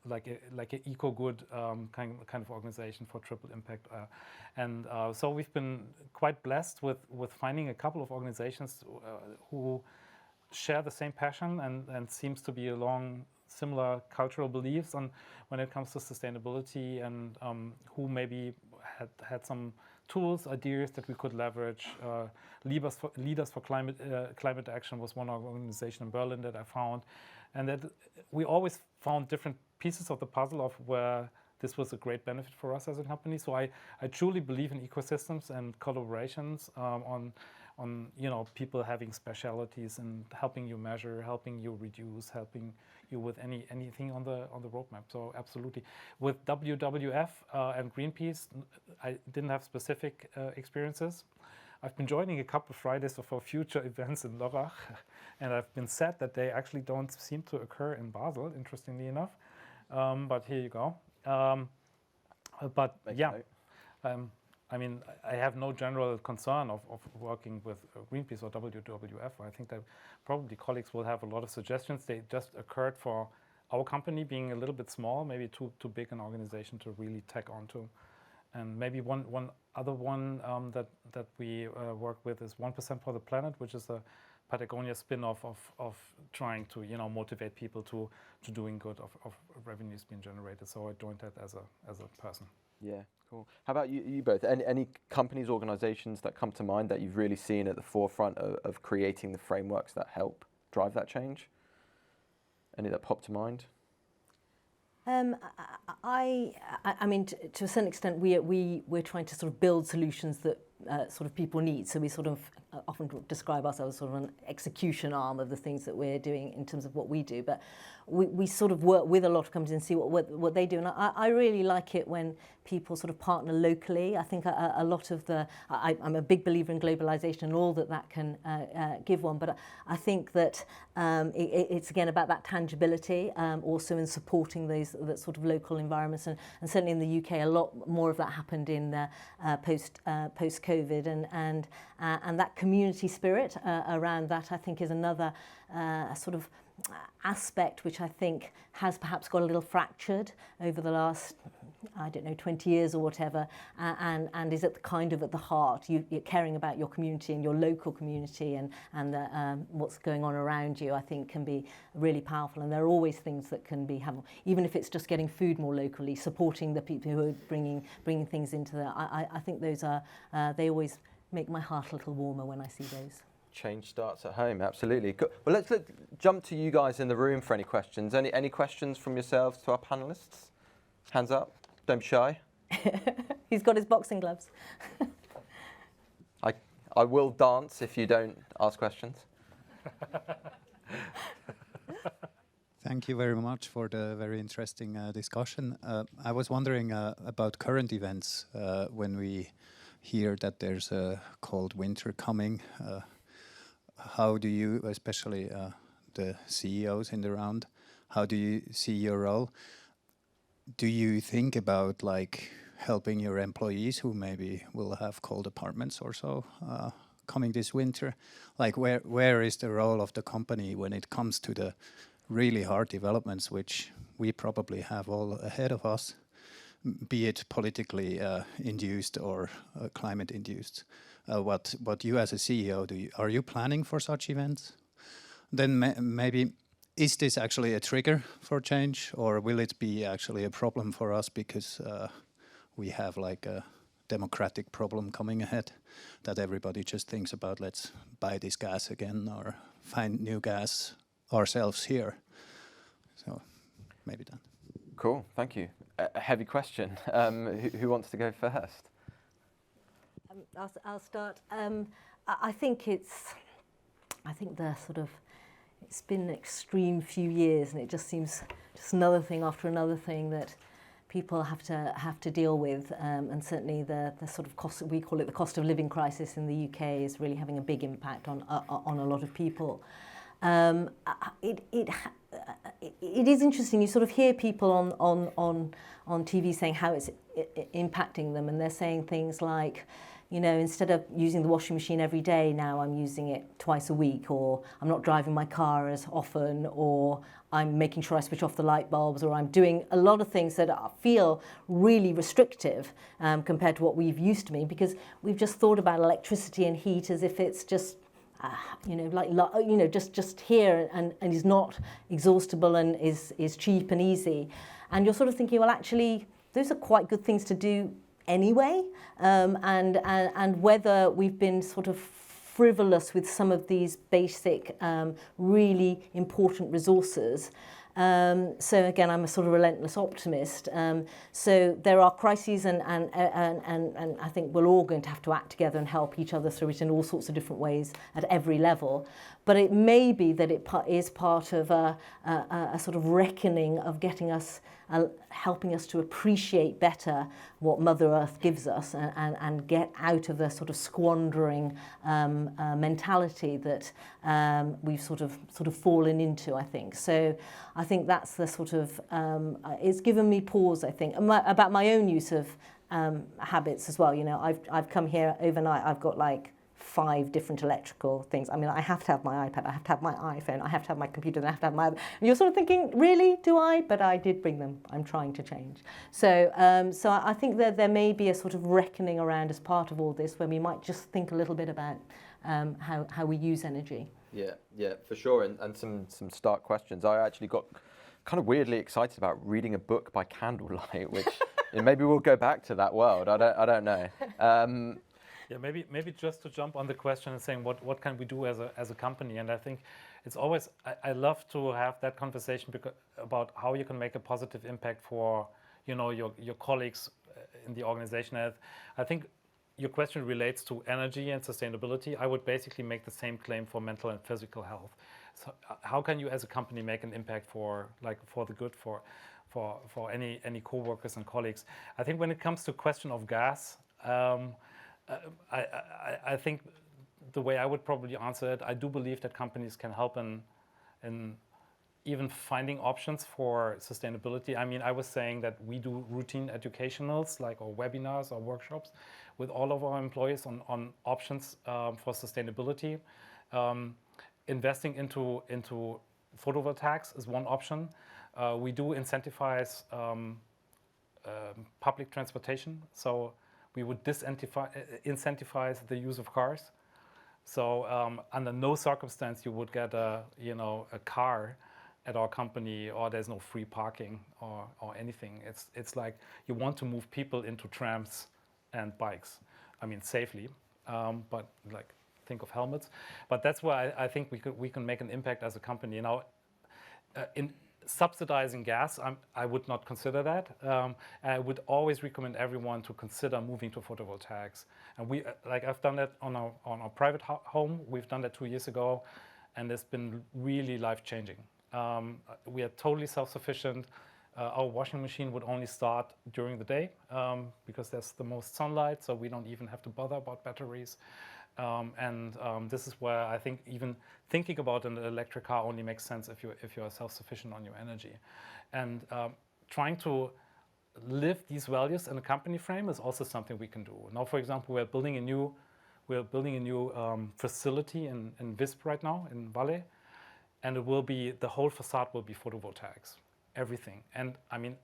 like an eco-good kind of organization for triple impact. So we've been quite blessed with finding a couple of organizations who share the same passion and seems to be along similar cultural beliefs on when it comes to sustainability, and who maybe had some tools, ideas that we could leverage. Leaders for Climate Action was one organization in Berlin that I found, and that we always found different pieces of the puzzle of where this was a great benefit for us as a company. So I truly believe in ecosystems and collaborations on people having specialities and helping you measure, helping you reduce, helping you with anything on the roadmap. So absolutely. With WWF and Greenpeace, I didn't have specific experiences. I've been joining a couple of Fridays for future events in Lörrach, and I've been sad that they actually don't seem to occur in Basel, interestingly enough. But here you go. But yeah, I mean, I have no general concern of working with Greenpeace or WWF. I think that probably colleagues will have a lot of suggestions. They just occurred for our company being a little bit small, maybe too big an organization to really tack onto. And maybe one other one that we work with is 1% for the Planet, which is a Patagonia spin-off of trying to motivate people to doing good, of revenues being generated. So I joined that as a person. Yeah, cool. How about you both? Any companies, organizations that come to mind that you've really seen at the forefront of creating the frameworks that help drive that change? Any that pop to mind? I mean, to a certain extent, we're trying to sort of build solutions that sort of people need. So we sort of often describe ourselves as sort of an execution arm of the things that we're doing in terms of what we do. But we sort of work with a lot of companies and see what they do. And I really like it when people sort of partner locally. I think a lot of I'm a big believer in globalization and all that can give one. But I think that it's again about that tangibility, also in supporting that sort of local environments. And certainly in the UK, a lot more of that happened in post-COVID, and that community spirit around that, I think, is another sort of aspect which I think has perhaps got a little fractured over the last, 20 years or whatever, and is at the heart. You're caring about your community and your local community and what's going on around you, I think, can be really powerful. And there are always things that can be helpful, even if it's just getting food more locally, supporting the people who are bringing things into that. I think those are, they always make my heart a little warmer when I see those. Change starts at home, absolutely. Well, let's jump to you guys in the room for any questions. Any questions from yourselves to our panelists? Hands up, don't be shy. He's got his boxing gloves. I will dance if you don't ask questions. Thank you very much for the very interesting discussion. I was wondering about current events when we hear that there's a cold winter coming. How do you, especially the CEOs in the round, how do you see your role? Do you think about helping your employees who maybe will have cold apartments or so coming this winter? Where is the role of the company when it comes to the really hard developments which we probably have all ahead of us, be it politically induced or climate induced? What you as a CEO, are you planning for such events? Then maybe, is this actually a trigger for change, or will it be actually a problem for us because we have a democratic problem coming ahead that everybody just thinks about, let's buy this gas again or find new gas ourselves here? So maybe that. Cool, thank you. A heavy question. Who wants to go first? I'll start. I think it's been an extreme few years, and it just seems just another thing after another thing that people have to deal with, and certainly the sort of cost, we call it the cost of living crisis in the UK, is really having a big impact on a lot of people. It is interesting. You sort of hear people on TV saying how it's impacting them, and they're saying things like, instead of using the washing machine every day, now I'm using it twice a week, or I'm not driving my car as often, or I'm making sure I switch off the light bulbs, or I'm doing a lot of things that feel really restrictive compared to what we've used to be, because we've just thought about electricity and heat as if it's just just here and is not exhaustible and is cheap and easy. And you're sort of thinking, well, actually, those are quite good things to do anyway, and whether we've been sort of frivolous with some of these basic, really important resources, So again, I'm a sort of relentless optimist. So there are crises, and I think we're all going to have to act together and help each other through it in all sorts of different ways at every level. But it may be that it is part of a sort of reckoning of getting us, helping us to appreciate better what Mother Earth gives us, and get out of the sort of squandering mentality that we've sort of fallen into, I think. So I think that's the sort of, it's given me pause, I think, about my own use of habits as well. You know, I've come here overnight, I've got like 5 different electrical things. I mean, I have to have my iPad, I have to have my iPhone, I have to have my computer, and I have to have my... And you're sort of thinking, really, do I? But I did bring them. I'm trying to change. So so I think that there may be a sort of reckoning around as part of all this, where we might just think a little bit about how we use energy. Yeah, for sure. And some stark questions. I actually got kind of weirdly excited about reading a book by candlelight, which maybe we'll go back to that world. I don't know. Yeah, maybe just to jump on the question and saying what can we do as a company, and I think it's always I love to have that conversation about how you can make a positive impact for your colleagues in the organization. I think your question relates to energy and sustainability. I would basically make the same claim for mental and physical health. So how can you as a company make an impact for the good for any co-workers and colleagues? I think when it comes to question of gas, I think the way I would probably answer it, I do believe that companies can help in even finding options for sustainability. I mean, I was saying that we do routine educationals, or webinars or workshops with all of our employees on options for sustainability. Investing into photovoltaics is one option. We do incentivize public transportation, so we would incentivize the use of cars. So under no circumstance you would get a car at our company, or there's no free parking or anything. It's like you want to move people into trams and bikes. I mean, safely, but like think of helmets. But that's where I think we can make an impact as a company. Now, in subsidizing gas, I would not consider that. I would always recommend everyone to consider moving to photovoltaics. And I've done that on our private home. We've done that 2 years ago, and it's been really life-changing. We are totally self-sufficient. Our washing machine would only start during the day because there's the most sunlight, so we don't even have to bother about batteries. This is where I think even thinking about an electric car only makes sense if you are self-sufficient on your energy. And trying to live these values in a company frame is also something we can do. Now, for example, we're building a new facility in Visp right now in Valle, and the whole facade will be photovoltaics, everything. And I mean,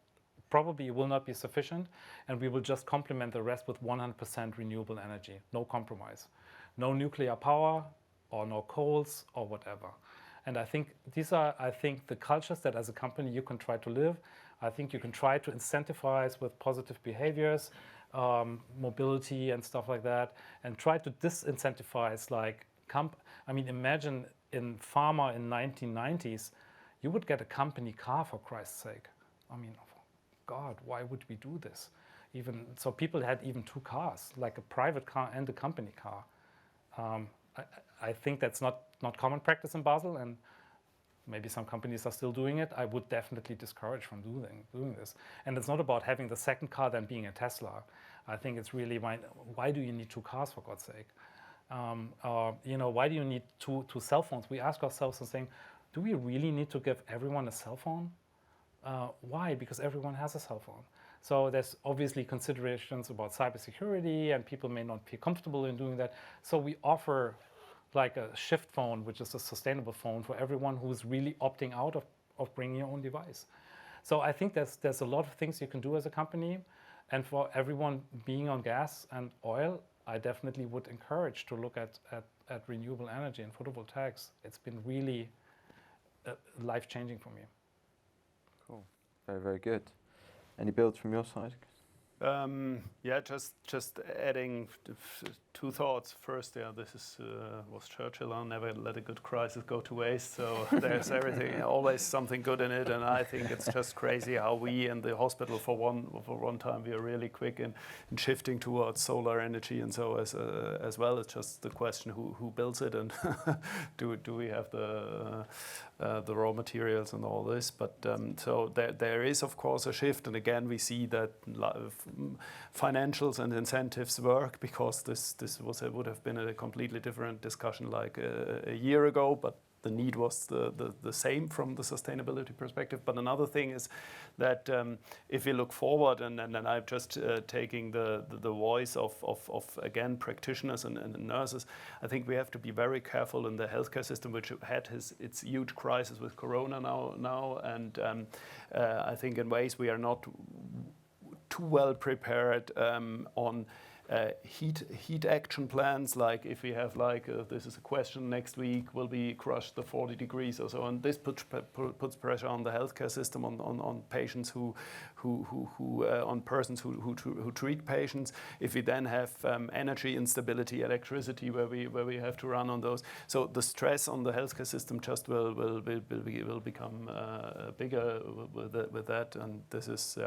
probably it will not be sufficient, and we will just complement the rest with 100% renewable energy, no compromise. No nuclear power or no coals or whatever. And I think these are, the cultures that as a company you can try to live. I think you can try to incentivize with positive behaviors, mobility and stuff like that, and try to disincentivize imagine in pharma in 1990s, you would get a company car for Christ's sake. I mean, God, why would we do this? Even so, people had even 2 cars, like a private car and a company car. I think that's not common practice in Basel, and maybe some companies are still doing it. I would definitely discourage from doing this. And it's not about having the second car then being a Tesla. I think it's really why do you need 2 cars, for God's sake? Why do you need two cell phones? We ask ourselves and saying, do we really need to give everyone a cell phone? Why? Because everyone has a cell phone. So there's obviously considerations about cybersecurity, and people may not feel comfortable in doing that. So we offer like a shift phone, which is a sustainable phone for everyone who's really opting out of bringing your own device. So I think there's a lot of things you can do as a company. And for everyone being on gas and oil, I definitely would encourage to look at renewable energy and photovoltaics. It's been really life-changing for me. Cool. Very, very good. Any builds from your side? Yeah, just adding two thoughts. First, yeah, this was Churchill. I'll never let a good crisis go to waste. So there's everything, always something good in it. And I think it's just crazy how we in the hospital for one time we are really quick in shifting towards solar energy, and so as well. It's just the question who builds it, and do we have the raw materials and all this. But so there is of course a shift, and again we see that financials and incentives work, because this would have been a completely different discussion like a year ago, but the need was the same from the sustainability perspective. But another thing is that if you look forward, and I'm just taking the voice of again practitioners and nurses, I think we have to be very careful in the healthcare system, which had its huge crisis with Corona now, and I think in ways we are not too well prepared on heat action plans. Like if we have this is a question next week, will we crush the 40 degrees or so, and this puts pressure on the healthcare system, on patients on persons who treat patients. If we then have energy instability, electricity, where we have to run on those, so the stress on the healthcare system just will become bigger with that, and this is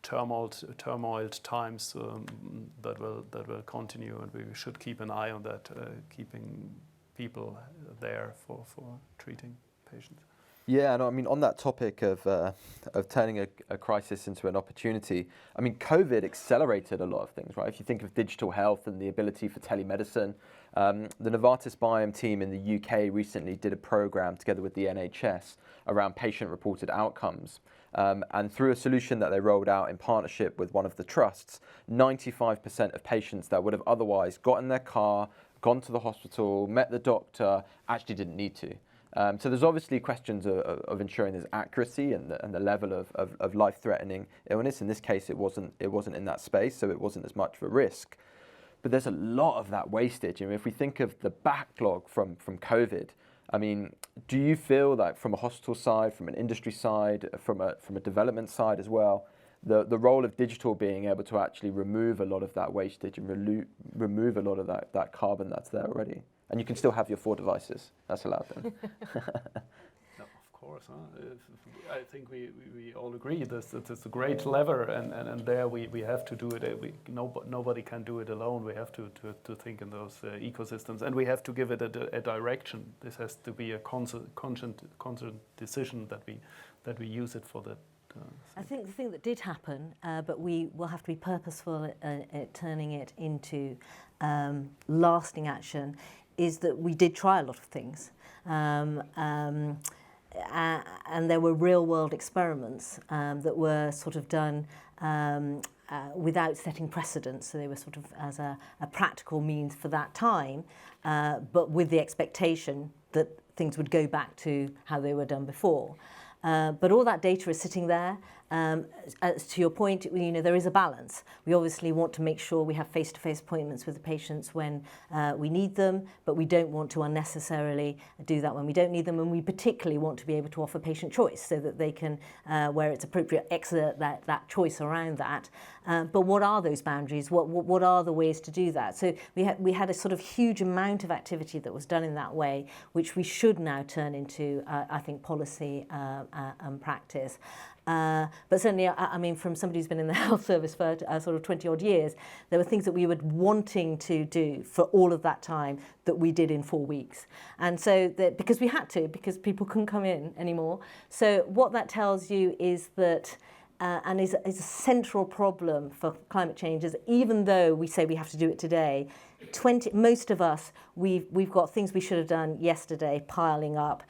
turmoiled times that will continue, and we should keep an eye on that, keeping people there for treating patients. Yeah, and I mean, on that topic of turning a crisis into an opportunity, I mean, COVID accelerated a lot of things, right? If you think of digital health and the ability for telemedicine, the Novartis Biome team in the UK recently did a program together with the NHS around patient-reported outcomes. And through a solution that they rolled out in partnership with one of the trusts, 95% of patients that would have otherwise got in their car, gone to the hospital, met the doctor, actually didn't need to. So there's obviously questions of ensuring there's accuracy and the level of life-threatening illness. In this case, it wasn't in that space, so it wasn't as much of a risk. But there's a lot of that wastage. I mean, if we think of the backlog from COVID, I mean, do you feel like from a hospital side, from an industry side, from a development side as well, the role of digital being able to actually remove a lot of that wastage and remove a lot of that carbon that's there already? And you can still have your 4 devices. That's allowed then. No, of course. I think we all agree this it's a great lever, and there we have to do it. Nobody can do it alone. We have to think in those ecosystems, and we have to give it a direction. This has to be a constant decision that we use it for that. I think the thing that did happen, but we will have to be purposeful at turning it into lasting action, is that we did try a lot of things. And there were real-world experiments that were sort of done without setting precedents. So they were sort of as a practical means for that time, but with the expectation that things would go back to how they were done before. But all that data is sitting there. As to your point, there is a balance. We obviously want to make sure we have face-to-face appointments with the patients when we need them, but we don't want to unnecessarily do that when we don't need them, and we particularly want to be able to offer patient choice so that they can, where it's appropriate, exert that choice around that. But what are those boundaries? What are the ways to do that? So we had a sort of huge amount of activity that was done in that way, which we should now turn into, I think, policy and practice. But certainly, I mean, from somebody who's been in the health service for sort of 20 odd years, there were things that we were wanting to do for all of that time that we did in 4 weeks. And so because we had to, because people couldn't come in anymore. So what that tells you is that and is a central problem for climate change, is even though we say we have to do it today, most of us, we've got things we should have done yesterday piling up.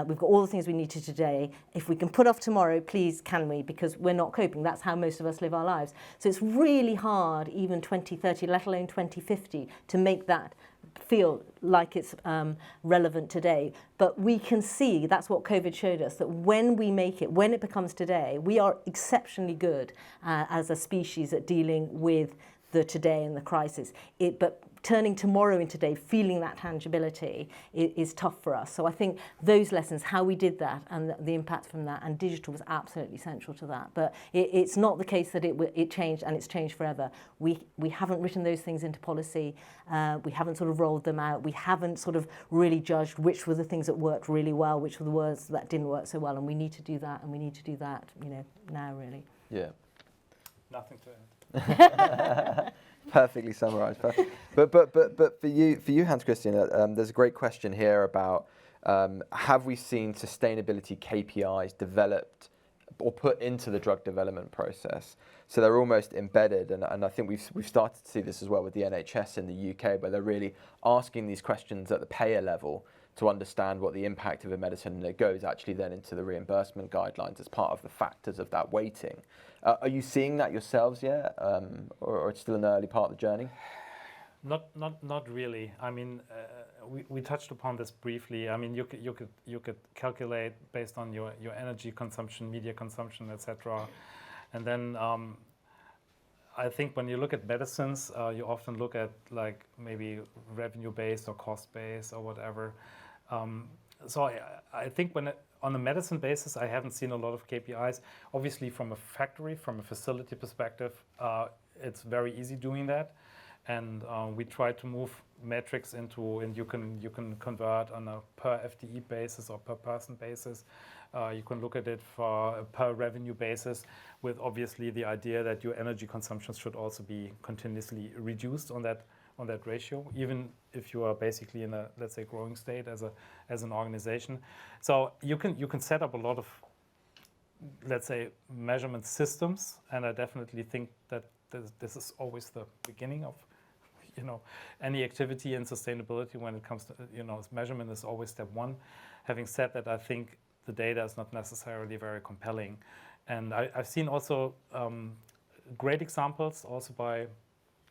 We've got all the things we need to today. If we can put off tomorrow, please can we? Because we're not coping. That's how most of us live our lives. So it's really hard, even 2030, let alone 2050, to make that feel like it's relevant today. But we can see, that's what COVID showed us, that when we make it, when it becomes today, we are exceptionally good as a species at dealing with the today and the crisis. But turning tomorrow into today, feeling that tangibility is tough for us. So I think those lessons, how we did that and the impact from that, and digital was absolutely central to that. But it's not the case that it changed and it's changed forever. We haven't written those things into policy. We haven't sort of rolled them out. We haven't sort of really judged which were the things that worked really well, which were the words that didn't work so well. And we need to do that, and we need to do that, now really. Yeah. Nothing to add. Perfectly summarised. But for you, Hans Christian, there's a great question here about have we seen sustainability KPIs developed or put into the drug development process? So they're almost embedded, and I think we've started to see this as well with the NHS in the UK, where they're really asking these questions at the payer level to understand what the impact of a medicine, and it goes actually then into the reimbursement guidelines as part of the factors of that weighting. Are you seeing that yourselves yet, or it's still in the early part of the journey? Not really. I mean, we touched upon this briefly. I mean, you could calculate based on your energy consumption, media consumption, etc. And then I think when you look at medicines, you often look at like maybe revenue based or cost based or whatever. So I think on a medicine basis, I haven't seen a lot of KPIs. Obviously, from a factory, from a facility perspective, it's very easy doing that. And we try to move metrics into, and you can convert on a per FTE basis or per person basis. You can look at it for a per revenue basis, with obviously the idea that your energy consumption should also be continuously reduced on that ratio, even if you are basically in a, let's say, growing state as an organization. So you can set up a lot of, let's say, measurement systems, and I definitely think that this is always the beginning of any activity in sustainability. When it comes to measurement is always step one. Having said that, I think the data is not necessarily very compelling, and I've seen also great examples also by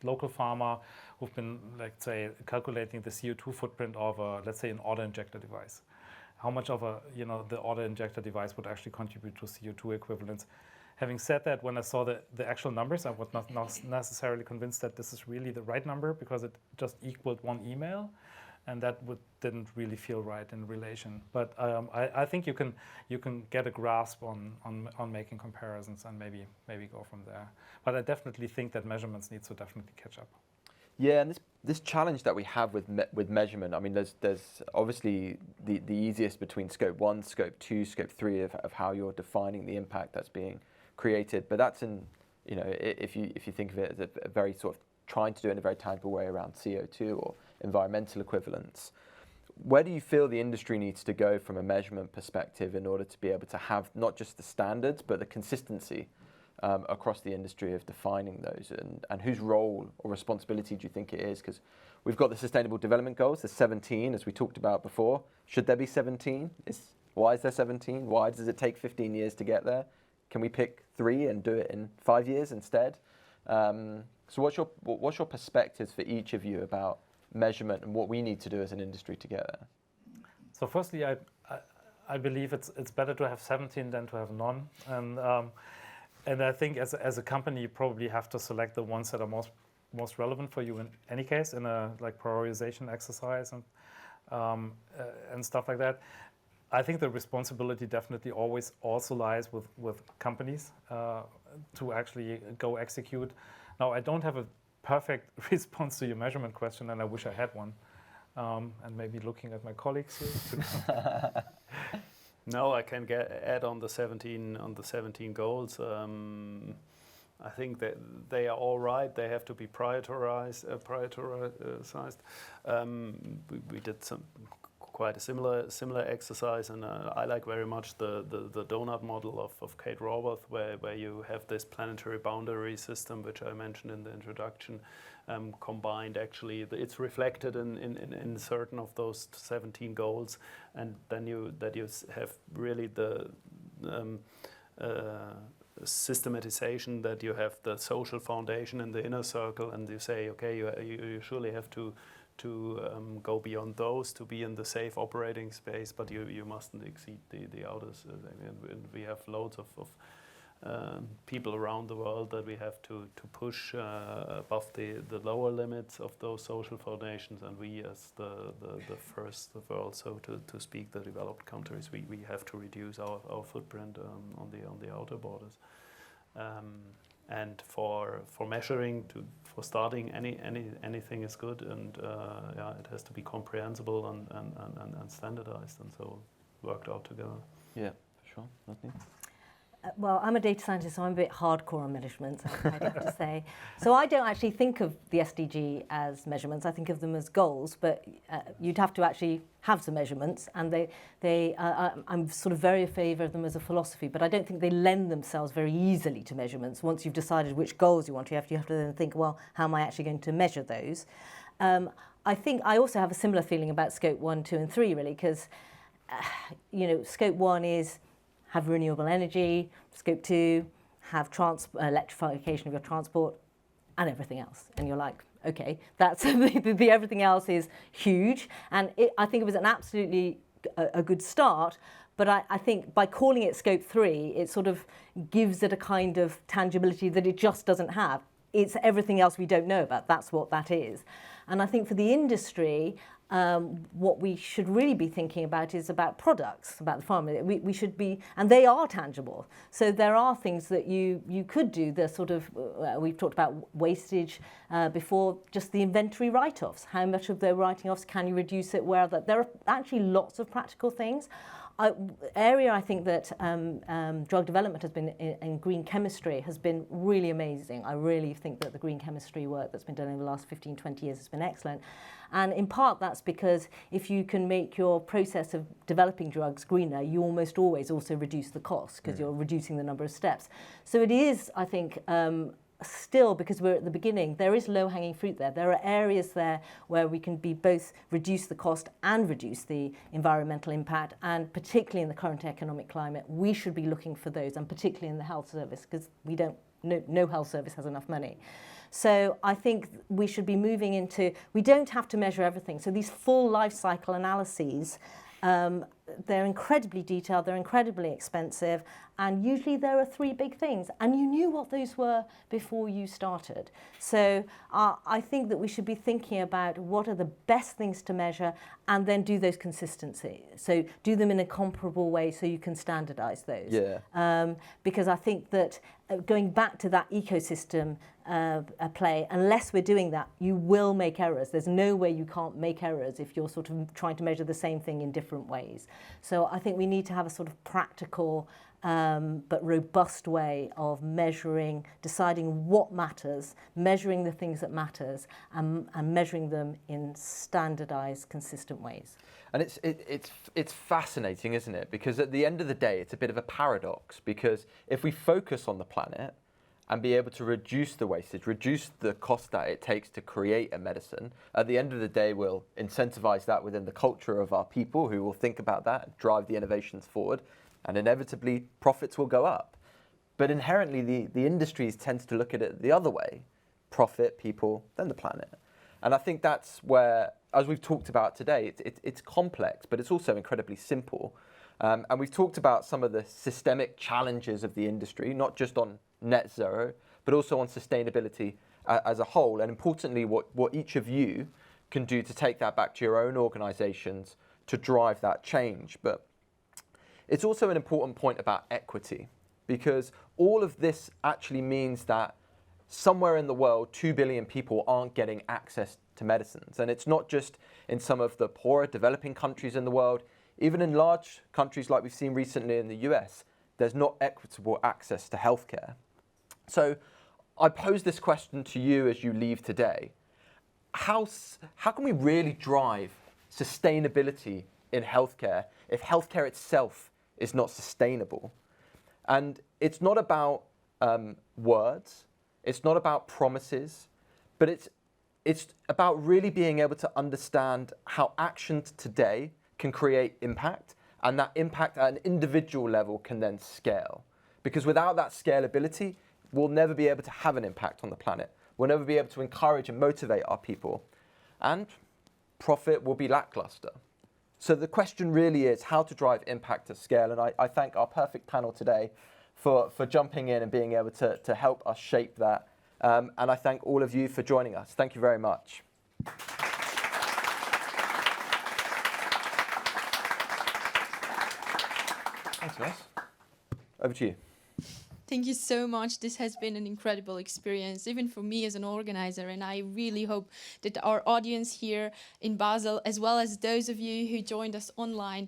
local pharma who've been, let's say, calculating the CO2 footprint of let's say an auto-injector device. How much of the auto-injector device would actually contribute to CO2 equivalents? Having said that, when I saw the actual numbers, I was not necessarily convinced that this is really the right number, because it just equaled one email, and that didn't really feel right in relation. But I think you can get a grasp on making comparisons and maybe go from there. But I definitely think that measurements need to definitely catch up. Yeah, and this challenge that we have with measurement, I mean, there's obviously the easiest between scope 1, scope 2, scope 3 of how you're defining the impact that's being created. But that's if you think of it as a very sort of trying to do it in a very tangible way around CO2 or environmental equivalents. Where do you feel the industry needs to go from a measurement perspective in order to be able to have not just the standards, but the consistency across the industry of defining those, and whose role or responsibility do you think it is? Because we've got the Sustainable Development Goals, there's 17, as we talked about before. Should there be 17? Why is there 17? Why does it take 15 years to get there? Can we pick 3 and do it in 5 years instead? So what's your perspectives for each of you about measurement and what we need to do as an industry to get there? So firstly, I believe it's better to have 17 than to have none. And I think as a company, you probably have to select the ones that are most relevant for you in any case, in a prioritization exercise and stuff like that. I think the responsibility definitely always also lies with companies to actually go execute. Now, I don't have a perfect response to your measurement question, and I wish I had one. And maybe looking at my colleagues here. No, I can add on the 17 goals. I think that they are all right. They have to be prioritized. We did quite a similar exercise, and I like very much the donut model of Kate Raworth, where you have this planetary boundary system, which I mentioned in the introduction, combined. Actually, it's reflected in certain of those 17 goals, and then you have really the systematization, that you have the social foundation in the inner circle, and you say, okay, you surely have to go beyond those to be in the safe operating space, but you mustn't exceed the others. And we have loads of people around the world that we have to push above the lower limits of those social foundations, and we as the first of all, so to speak, the developed countries, we have to reduce our footprint on the outer borders. And for measuring, for starting, anything is good, and it has to be comprehensible and standardized, and so worked out together. Yeah, for sure. Nothing. Well, I'm a data scientist, so I'm a bit hardcore on measurements, I'd have to say. So I don't actually think of the SDG as measurements. I think of them as goals, but you'd have to actually have some measurements, and I'm sort of very in favour of them as a philosophy, but I don't think they lend themselves very easily to measurements. Once you've decided which goals you want, you have to then think, well, how am I actually going to measure those? I think I also have a similar feeling about Scope 1, 2 and 3, really, because, Scope 1 is have renewable energy, Scope 2, have electrification of your transport, and everything else. And you're like, okay, that's the everything else is huge. And I think it was an absolutely a good start, but I think by calling it Scope 3, it sort of gives it a kind of tangibility that it just doesn't have. It's everything else we don't know about. That's what that is. And I think for the industry, what we should really be thinking about is about products, about the farmer. We should be, and they are tangible. So there are things that you could do. The sort of we've talked about wastage before, just the inventory write-offs. How much of their writing-offs can you reduce it? Where there are actually lots of practical things. Area I think that drug development has been in green chemistry has been really amazing. I really think that the green chemistry work that's been done in the last 15, 20 years has been excellent. And in part that's because if you can make your process of developing drugs greener, you almost always also reduce the cost because you're reducing the number of steps. So it is, I think, still, because we're at the beginning, there is low-hanging fruit there. There are areas there where we can be both reduce the cost and reduce the environmental impact, and particularly in the current economic climate, we should be looking for those, and particularly in the health service, because no health service has enough money. So I think we should be moving into, we don't have to measure everything. So these full life cycle analyses, they're incredibly detailed, they're incredibly expensive, and usually there are three big things, and you knew what those were before you started. So I think that we should be thinking about what are the best things to measure and then do those consistency. So do them in a comparable way so you can standardize those. Yeah. Because I think that going back to that ecosystem play, unless we're doing that, you will make errors. There's no way you can't make errors if you're sort of trying to measure the same thing in different ways. So I think we need to have a sort of practical but robust way of measuring, deciding what matters, measuring the things that matters, and measuring them in standardized, consistent ways. And it's fascinating, isn't it? Because at the end of the day, it's a bit of a paradox, because if we focus on the planet and be able to reduce the wastage, reduce the cost that it takes to create a medicine, at the end of the day, we'll incentivize that within the culture of our people who will think about that and drive the innovations forward, and inevitably profits will go up. But inherently, the industries tend to look at it the other way: profit, people, then the planet. And I think that's where, as we've talked about today, it's complex, but it's also incredibly simple. And we've talked about some of the systemic challenges of the industry, not just on net zero, but also on sustainability as a whole. And importantly, what each of you can do to take that back to your own organizations to drive that change. But it's also an important point about equity, because all of this actually means that somewhere in the world, 2 billion people aren't getting access to medicines. And it's not just in some of the poorer developing countries in the world. Even in large countries like we've seen recently in the US, there's not equitable access to healthcare. So I pose this question to you as you leave today. How can we really drive sustainability in healthcare if healthcare itself is not sustainable? And it's not about words, it's not about promises, but it's about really being able to understand how actions today can create impact, and that impact at an individual level can then scale. Because without that scalability, we'll never be able to have an impact on the planet. We'll never be able to encourage and motivate our people. And profit will be lackluster. So the question really is how to drive impact at scale. And I thank our perfect panel today for jumping in and being able to help us shape that. And I thank all of you for joining us. Thank you very much. Thanks, guys. Over to you. Thank you so much. This has been an incredible experience, even for me as an organizer. And I really hope that our audience here in Basel, as well as those of you who joined us online,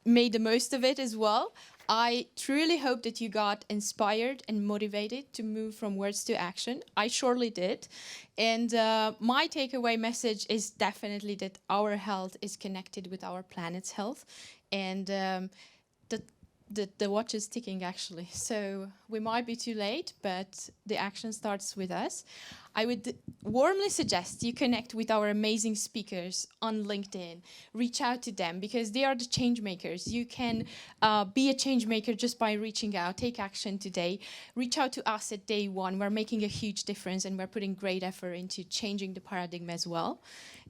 made the most of it as well. I truly hope that you got inspired and motivated to move from words to action. I surely did. And my takeaway message is definitely that our health is connected with our planet's health. And the watch is ticking, actually. So we might be too late, but the action starts with us. I would warmly suggest you connect with our amazing speakers on LinkedIn. Reach out to them because they are the change makers. You can be a change maker just by reaching out. Take action today. Reach out to us at Day One. We're making a huge difference and we're putting great effort into changing the paradigm as well.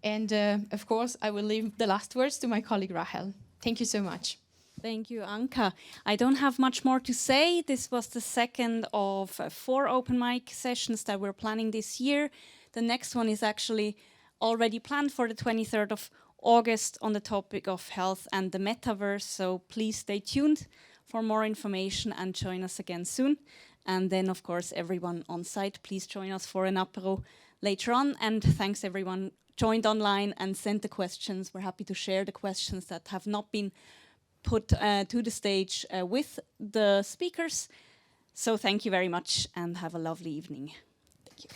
And of course, I will leave the last words to my colleague Rahel. Thank you so much. Thank you, Anka. I don't have much more to say. This was the second of 4 open mic sessions that we're planning this year. The next one is actually already planned for the 23rd of August on the topic of health and the metaverse. So please stay tuned for more information and join us again soon. And then, of course, everyone on site, please join us for an apéro later on. And thanks everyone joined online and sent the questions. We're happy to share the questions that have not been put to the stage with the speakers. So thank you very much and have a lovely evening. Thank you.